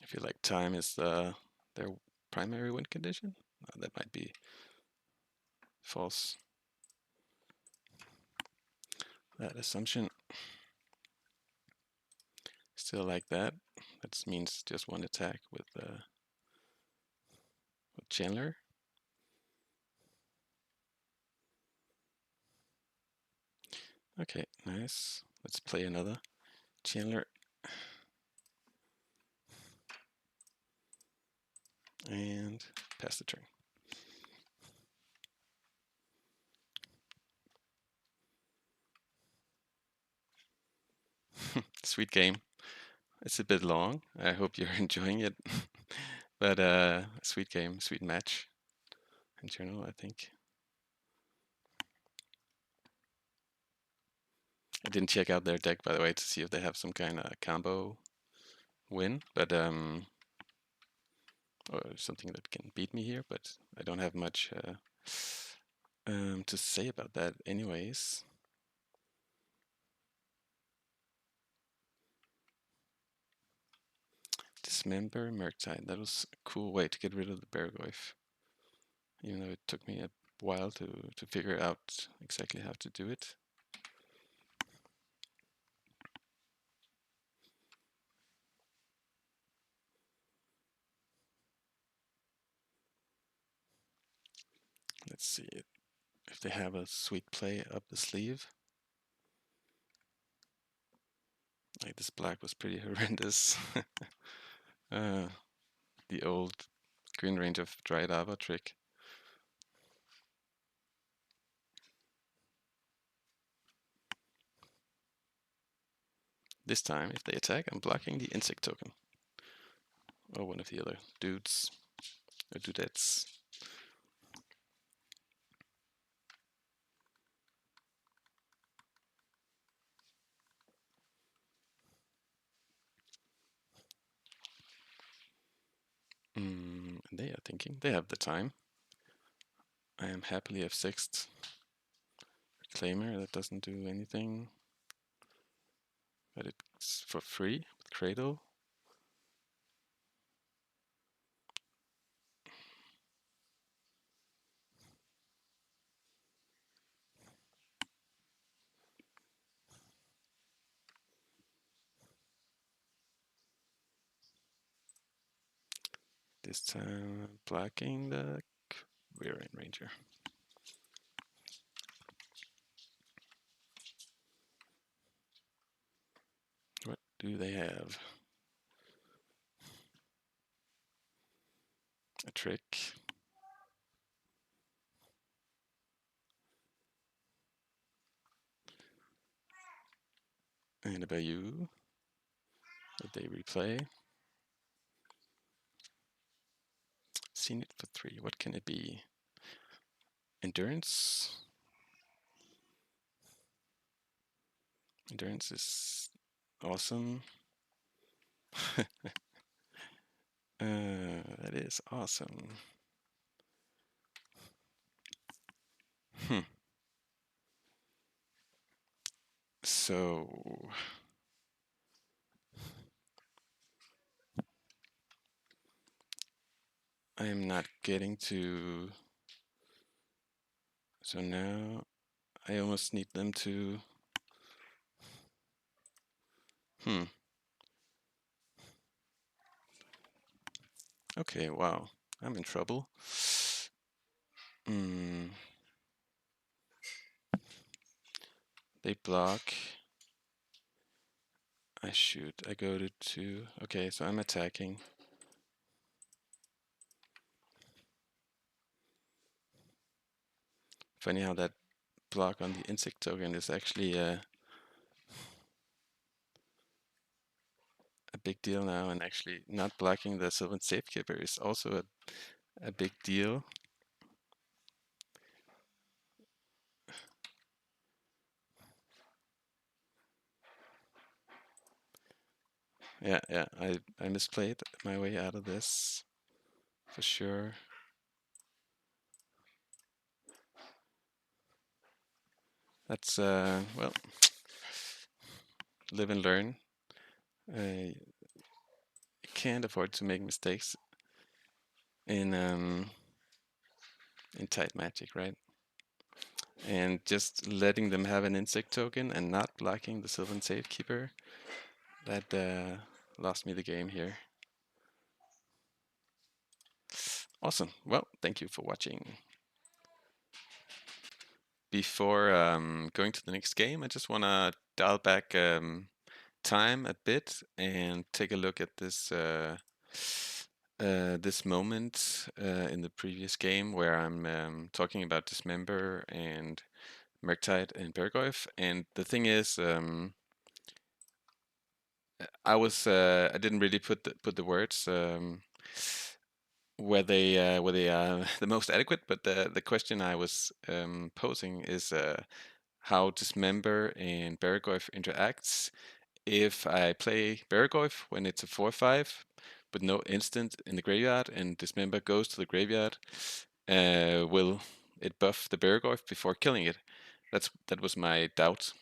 I feel like time is their primary win condition. That might be false. That assumption. Still like that. That means just one attack with Chandler. Okay, nice. Let's play another Chandler. And pass the turn. Sweet game. It's a bit long. I hope you're enjoying it. But sweet game, sweet match in general, I think. I didn't check out their deck, by the way, to see if they have some kind of combo win, but or something that can beat me here. But I don't have much to say about that, anyways. Dismember, Murktide. That was a cool way to get rid of the Berghoff. Even though it took me a while to figure out exactly how to do it. Let's see if they have a sweet play up the sleeve. Like this black was pretty horrendous. The old Green Range of Dried Lava trick. This time, if they attack, I'm blocking the insect token. Or one of the other dudes or dudettes. thinking. They have the time. I am happily F6'd. Reclaimer, that doesn't do anything. But it's for free with Cradle. This time blocking the Rear-End Ranger. What do they have? A trick. And a Bayou. That they replay. Seen it for 3. What can it be? Endurance. Endurance is awesome. That is awesome. So I am not getting to. So now I almost need them to. Okay, wow. I'm in trouble. They block. I shoot. I go to 2. Okay, so I'm attacking. Funny how that block on the insect token is actually a big deal now, and actually not blocking the Sylvan Safekeeper is also a big deal. Yeah, I misplayed my way out of this for sure. That's well, live and learn. You can't afford to make mistakes in tight magic, right? And just letting them have an insect token and not blocking the Sylvan Safekeeper, that lost me the game here. Awesome. Well, thank you for watching. Before going to the next game, I just want to dial back time a bit and take a look at this this moment in the previous game where I'm talking about Dismember and Murktide and Bergoif. And the thing is, I didn't really put the words where they are the most adequate, but the question I was posing is how Dismember and Bergoif interacts if I play Bergoif when it's a 4/5 but no instant in the graveyard and Dismember goes to the graveyard, will it buff the Bergoif before killing it? That was my doubt,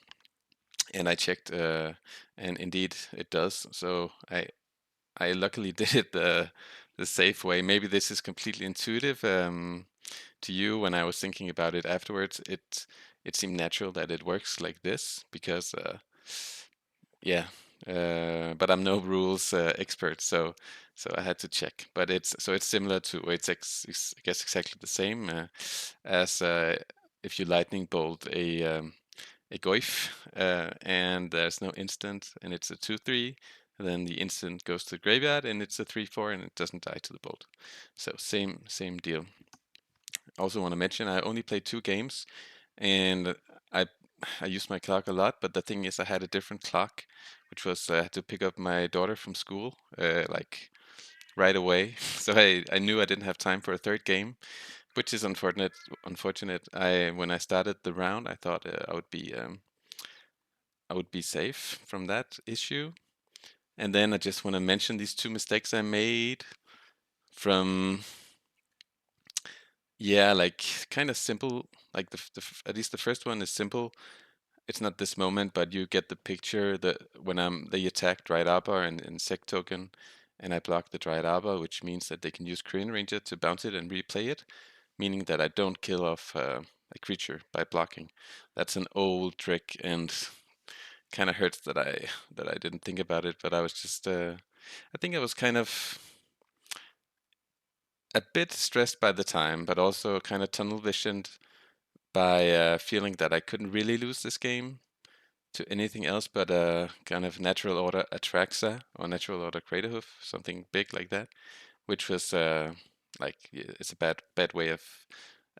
and I checked, and indeed it does. So I luckily did it the safe way. Maybe this is completely intuitive to you. When I was thinking about it afterwards, it seemed natural that it works like this because yeah. But I'm no rules expert, so I had to check. But it's similar to I guess exactly the same as if you lightning bolt a Goif and there's no instant and it's a 2/3, then the instant goes to the graveyard and it's a 3/4 and it doesn't die to the bolt. So same deal. I also want to mention I only played 2 games and I used my clock a lot, but the thing is I had a different clock, which was I had to pick up my daughter from school like right away. So I knew I didn't have time for a third game, which is unfortunate. When I started the round, I thought I would be safe from that issue. And then I just want to mention these 2 mistakes I made from Yeah, like kind of simple. Like at least the first one is simple. It's not this moment, but you get the picture that when they attack Dried Arbor and Sec token, and I block the Dried Arbor, which means that they can use Korean Ranger to bounce it and replay it, meaning that I don't kill off a creature by blocking. That's an old trick, and kind of hurts that I didn't think about it. But I was just I think I was kind of a bit stressed by the time, but also kind of tunnel visioned by feeling that I couldn't really lose this game to anything else but a kind of natural order Atraxa or natural order Craterhoof, something big like that, which was it's a bad way of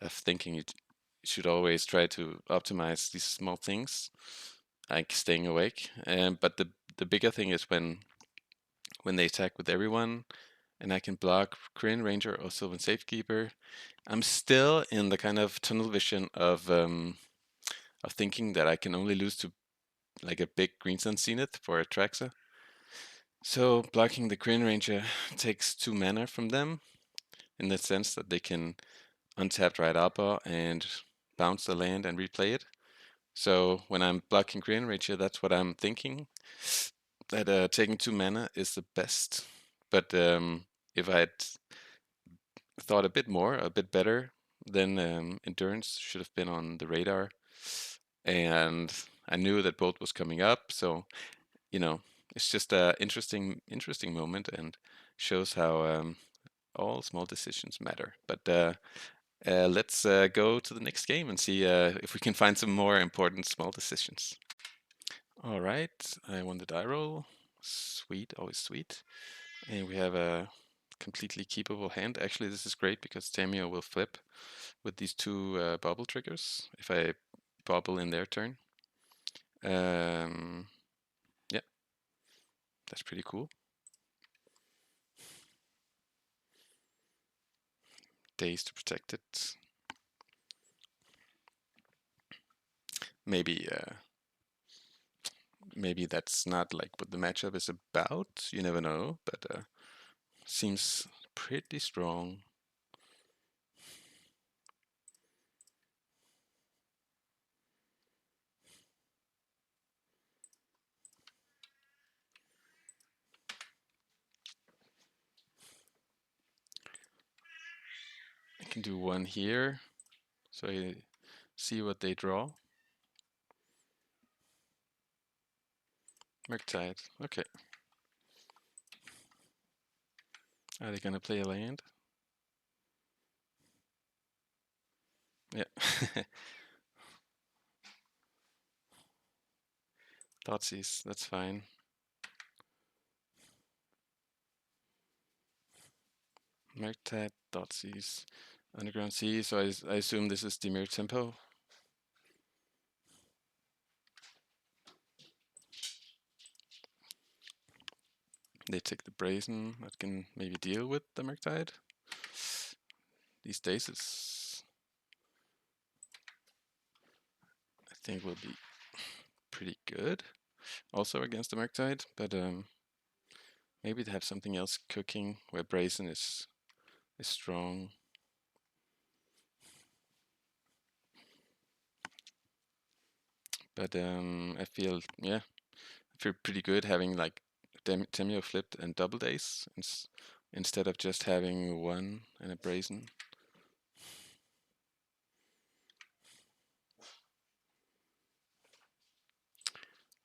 thinking. You should always try to optimize these small things, like staying awake. But the bigger thing is when they attack with everyone, and I can block Korean Ranger or Sylvan Safekeeper. I'm still in the kind of tunnel vision of thinking that I can only lose to like a big Green Sun Zenith for Atraxa. So blocking the Korean Ranger takes 2 mana from them in the sense that they can untap Dried Arbor and bounce the land and replay it. So when I'm blocking Korean Ranger, that's what I'm thinking. That taking 2 mana is the best. But if I had thought a bit more, a bit better, then Endurance should have been on the radar. And I knew that Bolt was coming up, so it's just a interesting moment and shows how all small decisions matter. But let's go to the next game and see if we can find some more important small decisions. All right, I won the die roll. Sweet, always sweet. And we have a completely keepable hand. Actually, this is great because Tamiyo will flip with these 2 Bauble triggers if I Bauble in their turn. Yeah, that's pretty cool. Daze to protect it. Maybe maybe that's not like what the matchup is about. You never know, but seems pretty strong. I can do one here, so I see what they draw. Murktide, okay. Are they gonna play a land? Yeah. Thoughtseize, that's fine. Murktide, Thoughtseize, Underground Sea, so I assume this is Dimir Tempo. They take the Brazen, that can maybe deal with the Murktide. These Dazes, I think, will be pretty good. Also against the Murktide, but maybe they have something else cooking where Brazen is strong. But I feel pretty good having like Tamiyo flipped and double Daze instead of just having one and a Brazen.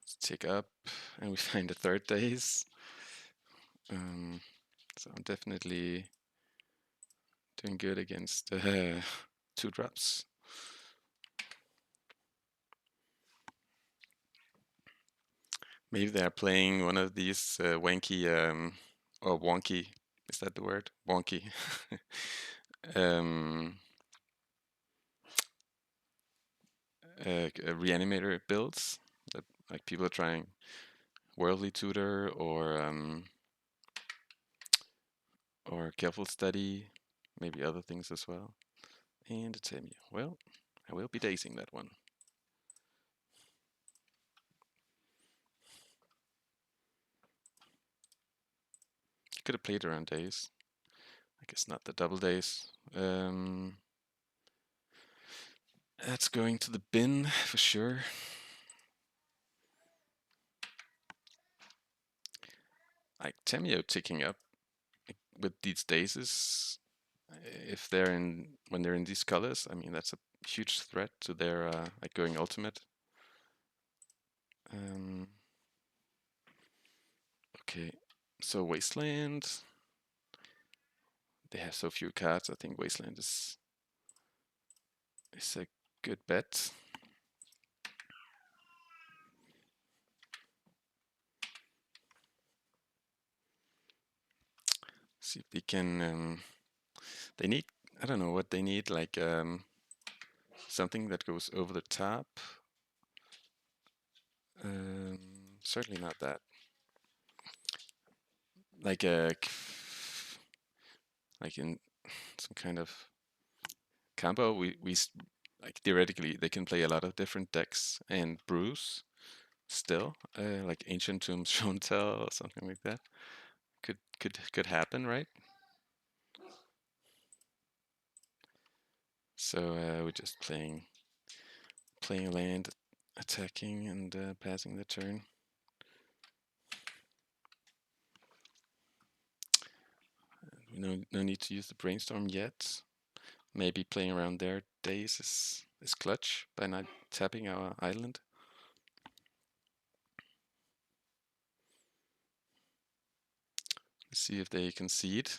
Let's tick up and we find a third Daze. So I'm definitely doing good against 2 drops. Maybe they're playing one of these wanky or wonky. Is that the word? Wonky. Reanimator builds that like people are trying Worldly Tutor or Careful Study, maybe other things as well. And a Tamiyo. Well, I will be dazing that one. Could have played around Daze. I guess not the double Daze. That's going to the bin for sure. Like Tamiyo ticking up with these Dazes, if they're when they're in these colors, I mean that's a huge threat to their like going ultimate. Okay, so Wasteland. They have so few cards. I think Wasteland is a good bet. See if they can. They need. I don't know what they need. Like something that goes over the top. Certainly not that. Like like in some kind of combo, we like theoretically they can play a lot of different decks and brews still, like Ancient Tombs Shontel or something like that. Could happen, right? So we're just playing land, attacking and passing the turn. No need to use the Brainstorm yet. Maybe playing around their Daze is clutch by not tapping our island. Let's see if they concede,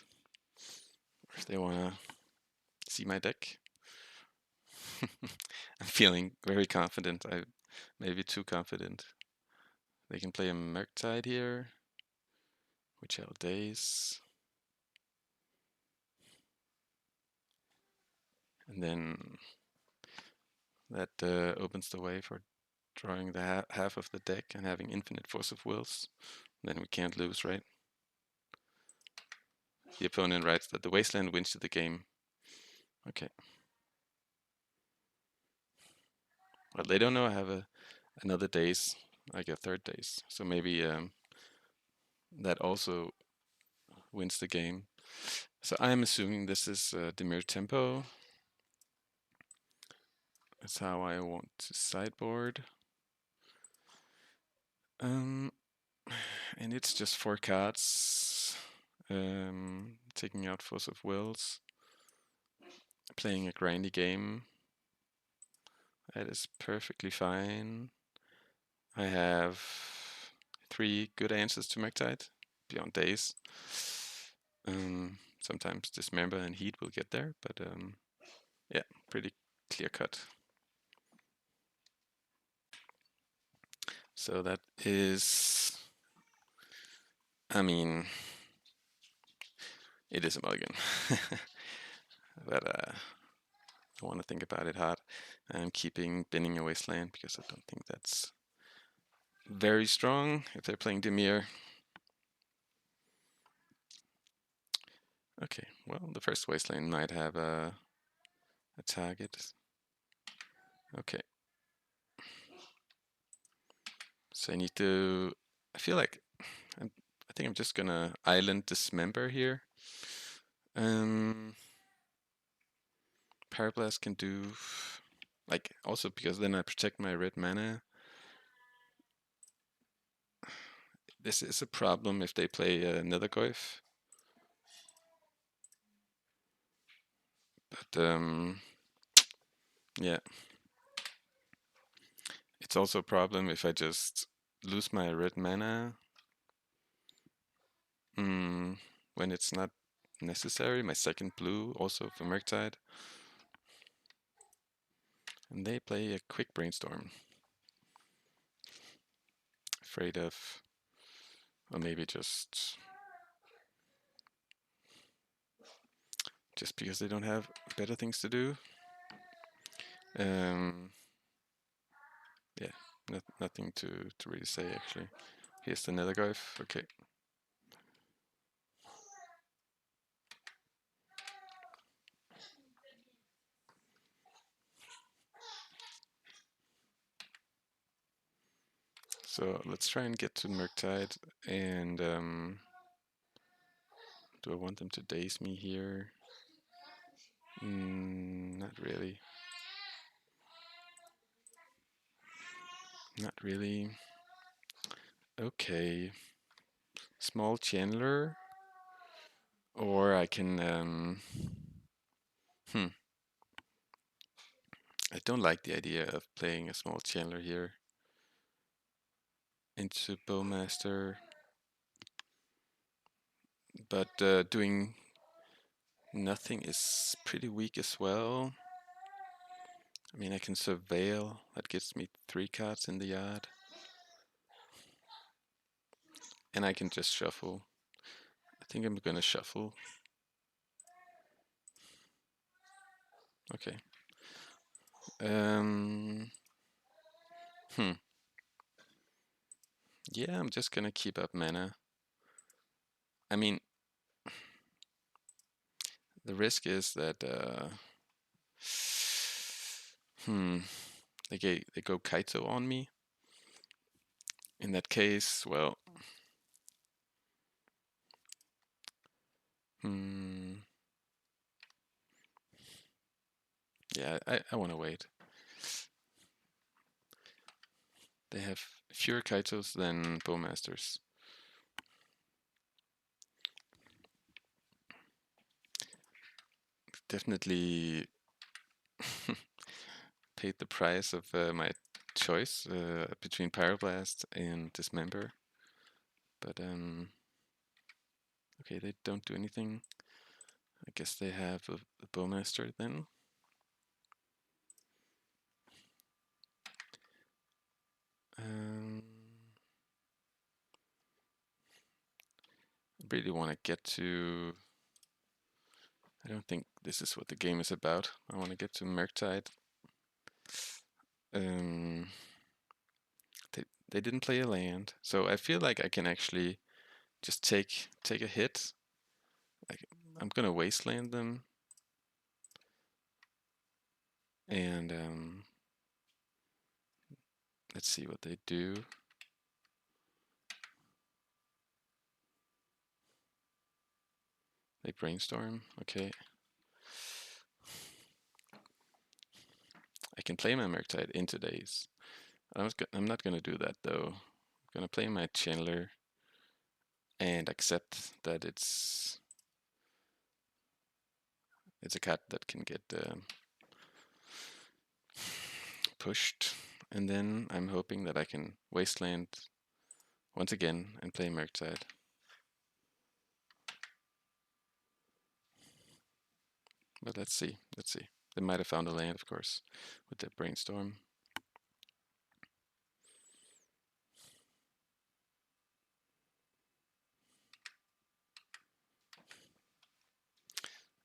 or if they wanna see my deck. I'm feeling very confident. I maybe too confident. They can play a Murktide here, which I'll Daze. And then that opens the way for drawing the half of the deck and having infinite force of wills. Then we can't lose, right? The opponent writes that the Wasteland wins the game. Okay. Well, they don't know I have another Daze, like a third Daze. So maybe that also wins the game. So I'm assuming this is Dimir Tempo. That's how I want to sideboard. And it's just 4 cards. Taking out Force of Wills. Playing a grindy game. That is perfectly fine. I have 3 good answers to Murktide beyond Daze. Sometimes Dismember and Heat will get there, but yeah, pretty clear cut. So that is, I mean, it is a mulligan. But I want to think about it hard. I'm keeping binning a Wasteland because I don't think that's very strong if they're playing Dimir. Okay, well, the first Wasteland might have a target. Okay. So I need to, I feel like, I think I'm just gonna Island Dismember here. Parablast can do, like, also because then I protect my red mana. This is a problem if they play Nethergoyf. But yeah. It's also a problem if I just lose my red mana when it's not necessary. My second blue also for Murktide. And they play a quick Brainstorm. Afraid of, or maybe just because they don't have better things to do. Yeah, nothing to really say actually. Here's the Nethergoyf. Okay. So let's try and get to Murktide, and do I want them to Daze me here? Not really. Not really. Okay. Small Chandler. Or I can... I don't like the idea of playing a small Chandler here. Into Bowmaster. But doing nothing is pretty weak as well. I mean, I can Surveil. That gets me 3 cards in the yard. And I can just shuffle. I think I'm gonna shuffle. Okay. Yeah, I'm just gonna keep up mana. I mean, the risk is that they go Kaito on me. In that case, well, yeah, I want to wait. They have fewer Kaitos than Bowmasters. Definitely paid the price of my choice between Pyroblast and Dismember. But okay, they don't do anything. I guess they have a Bowmaster then. I really want to get to... I don't think this is what the game is about. I want to get to Murktide. They didn't play a land, so I feel like I can actually just take a hit. I'm gonna Wasteland them, and let's see what they do. They Brainstorm, okay. I can play my Murktide into Daze. I'm not gonna do that though. I'm gonna play my Chandler and accept that it's a cat that can get pushed, and then I'm hoping that I can Wasteland once again and play Murktide. But let's see. They might have found a land, of course, with the Brainstorm.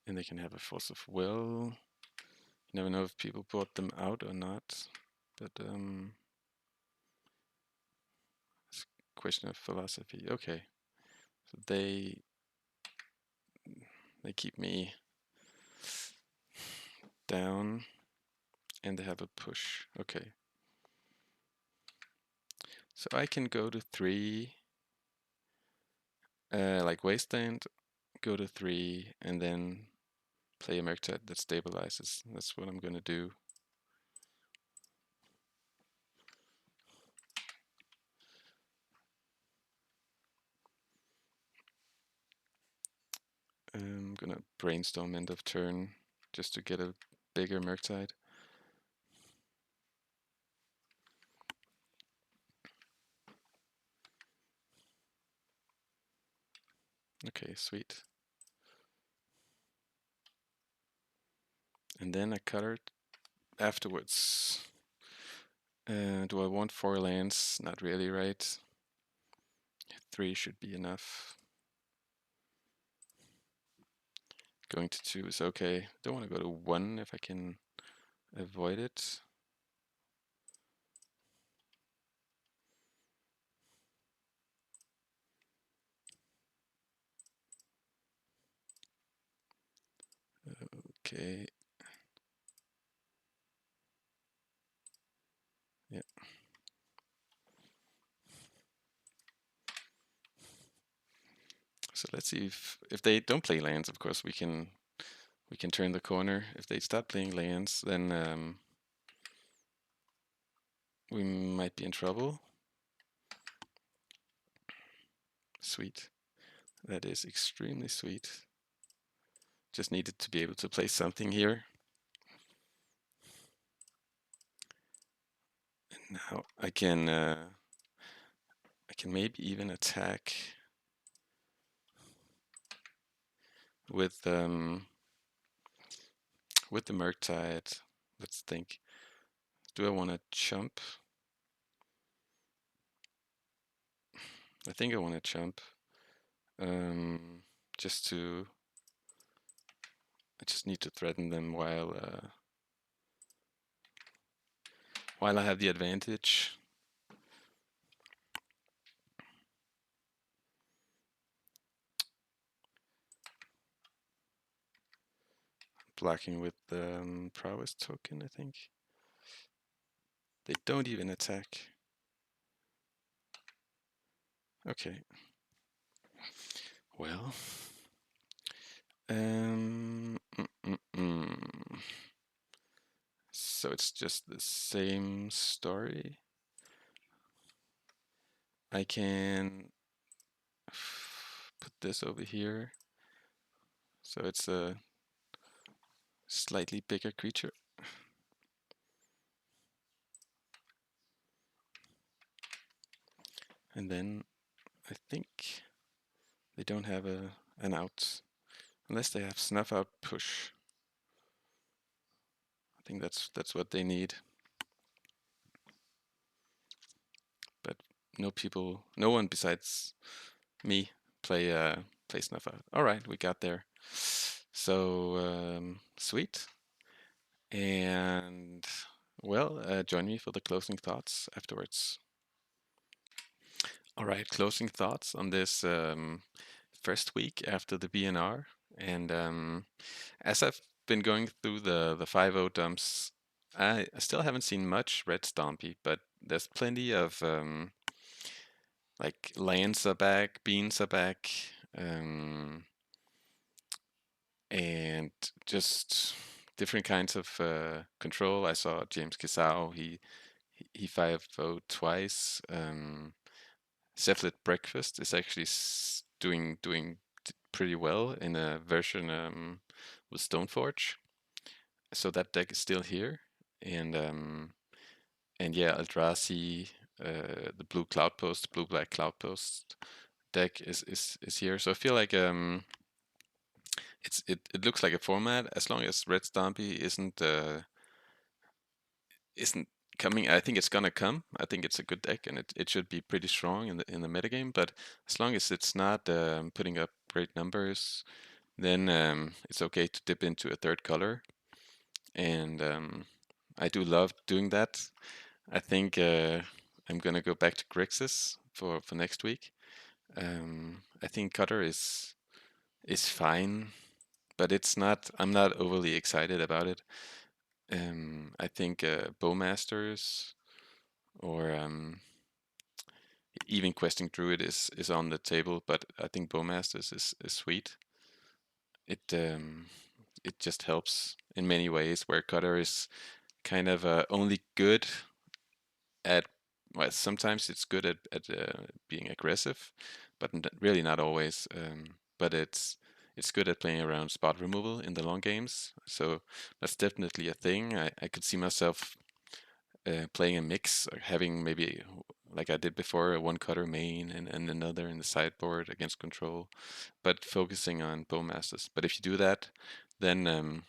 And they can have a Force of Will. You never know if people bought them out or not. But it's a question of philosophy. Okay. So they keep me down, and they have a push. Okay. So I can go to 3, like Wasteland, go to 3, and then play a Murktide that stabilizes. That's what I'm gonna do. I'm gonna Brainstorm end of turn just to get a bigger Murktide. Okay, sweet. And then I cutter afterwards. Do I want 4 lands? Not really, right? 3 should be enough. Going to 2 is okay. Don't want to go to 1 if I can avoid it. Okay. Yeah. So let's see if they don't play lands. Of course, we can turn the corner. If they start playing lands, then we might be in trouble. Sweet. That is extremely sweet. Just needed to be able to play something here. And now I can maybe even attack with the Murktide. Let's think. Do I want to jump? I think I want to jump. Just to. I just need to threaten them while I have the advantage. Blocking with the prowess token, I think. They don't even attack. Okay. Well. So it's just the same story. I can put this over here. So it's a slightly bigger creature. And then I think they don't have an out. Unless they have snuff out push. I think that's what they need. But no one besides me play snuff out. All right, we got there. So sweet. And well, join me for the closing thoughts afterwards. All right, closing thoughts on this first week after the BNR. And as I've been going through the 5-0 dumps, I still haven't seen much red stompy, but there's plenty of like lands are back, beans are back, and just different kinds of control. I saw James Kisao, he 5-0'd twice. Cephalid Breakfast is actually doing pretty well in a version with Stoneforge. So that deck is still here, and yeah, Eldrazi, the blue Cloudpost, blue black Cloudpost deck is here. So I feel like it looks like a format as long as Red Stompy isn't coming. I think it's gonna come. I think it's a good deck, and it should be pretty strong in the metagame. But as long as it's not putting up great numbers, then it's okay to dip into a third color. And I do love doing that. I think I'm gonna go back to Grixis for next week. I think Cutter is fine, but it's not. I'm not overly excited about it. I think Bowmasters or even Questing Druid is on the table, but I think Bowmasters is sweet. It just helps in many ways, where Cutter is kind of only good at, well, sometimes it's good at being aggressive, but really not always. But it's good at playing around spot removal in the long games, so that's definitely a thing. I could see myself playing a mix, having maybe, like I did before, a one cutter main and another in the sideboard against control, but focusing on Bowmasters. But if you do that, then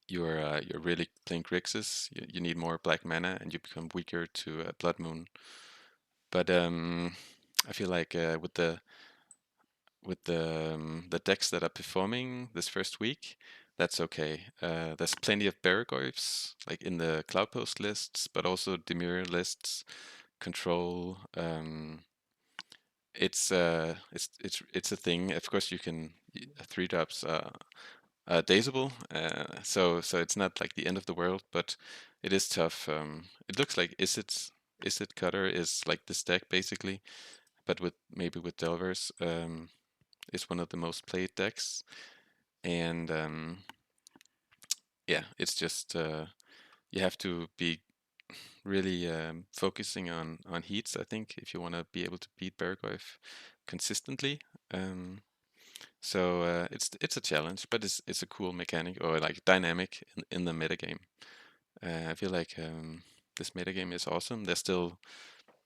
you're really playing Grixis. You need more black mana, and you become weaker to Blood Moon. But I feel like with the decks that are performing this first week, that's okay. There's plenty of Baragorphs like in the Cloudpost lists, but also Dimir lists, Control. It's a thing. Of course, you can 3-drops Dazeable, so it's not like the end of the world, but it is tough. It looks like Izzet Cutter is like this deck basically, but maybe with Delvers. Is one of the most played decks, and yeah, it's just you have to be really focusing on heats. I think if you want to be able to beat Berghoff consistently. Um, so it's a challenge, but it's a cool mechanic or like dynamic in the metagame. I feel like this metagame is awesome. There's still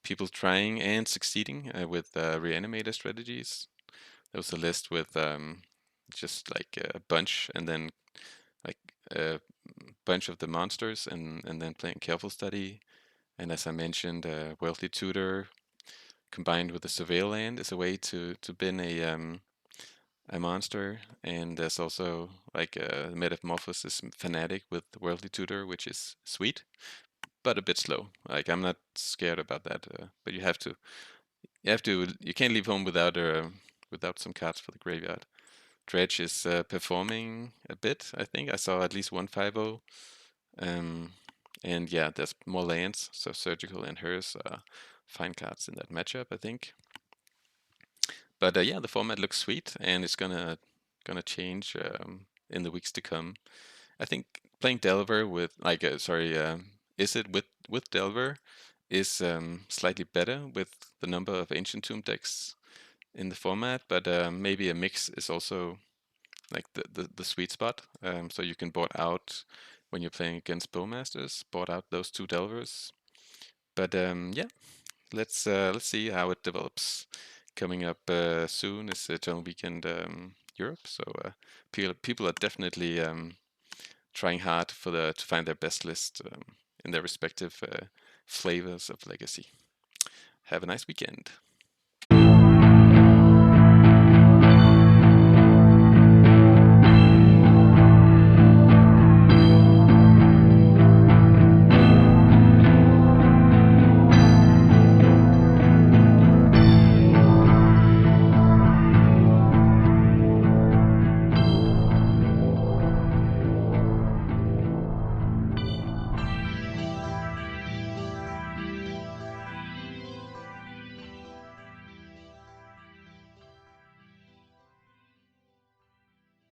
people trying and succeeding with reanimator strategies. There was a list with just like a bunch and then like a bunch of the monsters and then playing careful study. And as I mentioned, wealthy tutor combined with the surveil land is a way to bin a monster. And there's also like a metamorphosis fanatic with worldly tutor, which is sweet but a bit slow. Like I'm not scared about that, but you can't leave home without some cards for the graveyard. Dredge is performing a bit. I think I saw at least 150. And yeah, there's more lands, so Surgical and hers are fine cards in that matchup, I think. But yeah, the format looks sweet, and it's gonna change in the weeks to come. I think playing Delver with Izzet with Delver is slightly better with the number of Ancient Tomb decks in the format, but maybe a mix is also like the sweet spot. So you can board out when you're playing against Bowmasters, board out those two Delvers. But yeah, let's see how it develops. Coming up soon is Eternal Weekend Europe, so people are definitely trying hard to find their best list in their respective flavors of Legacy. Have a nice weekend.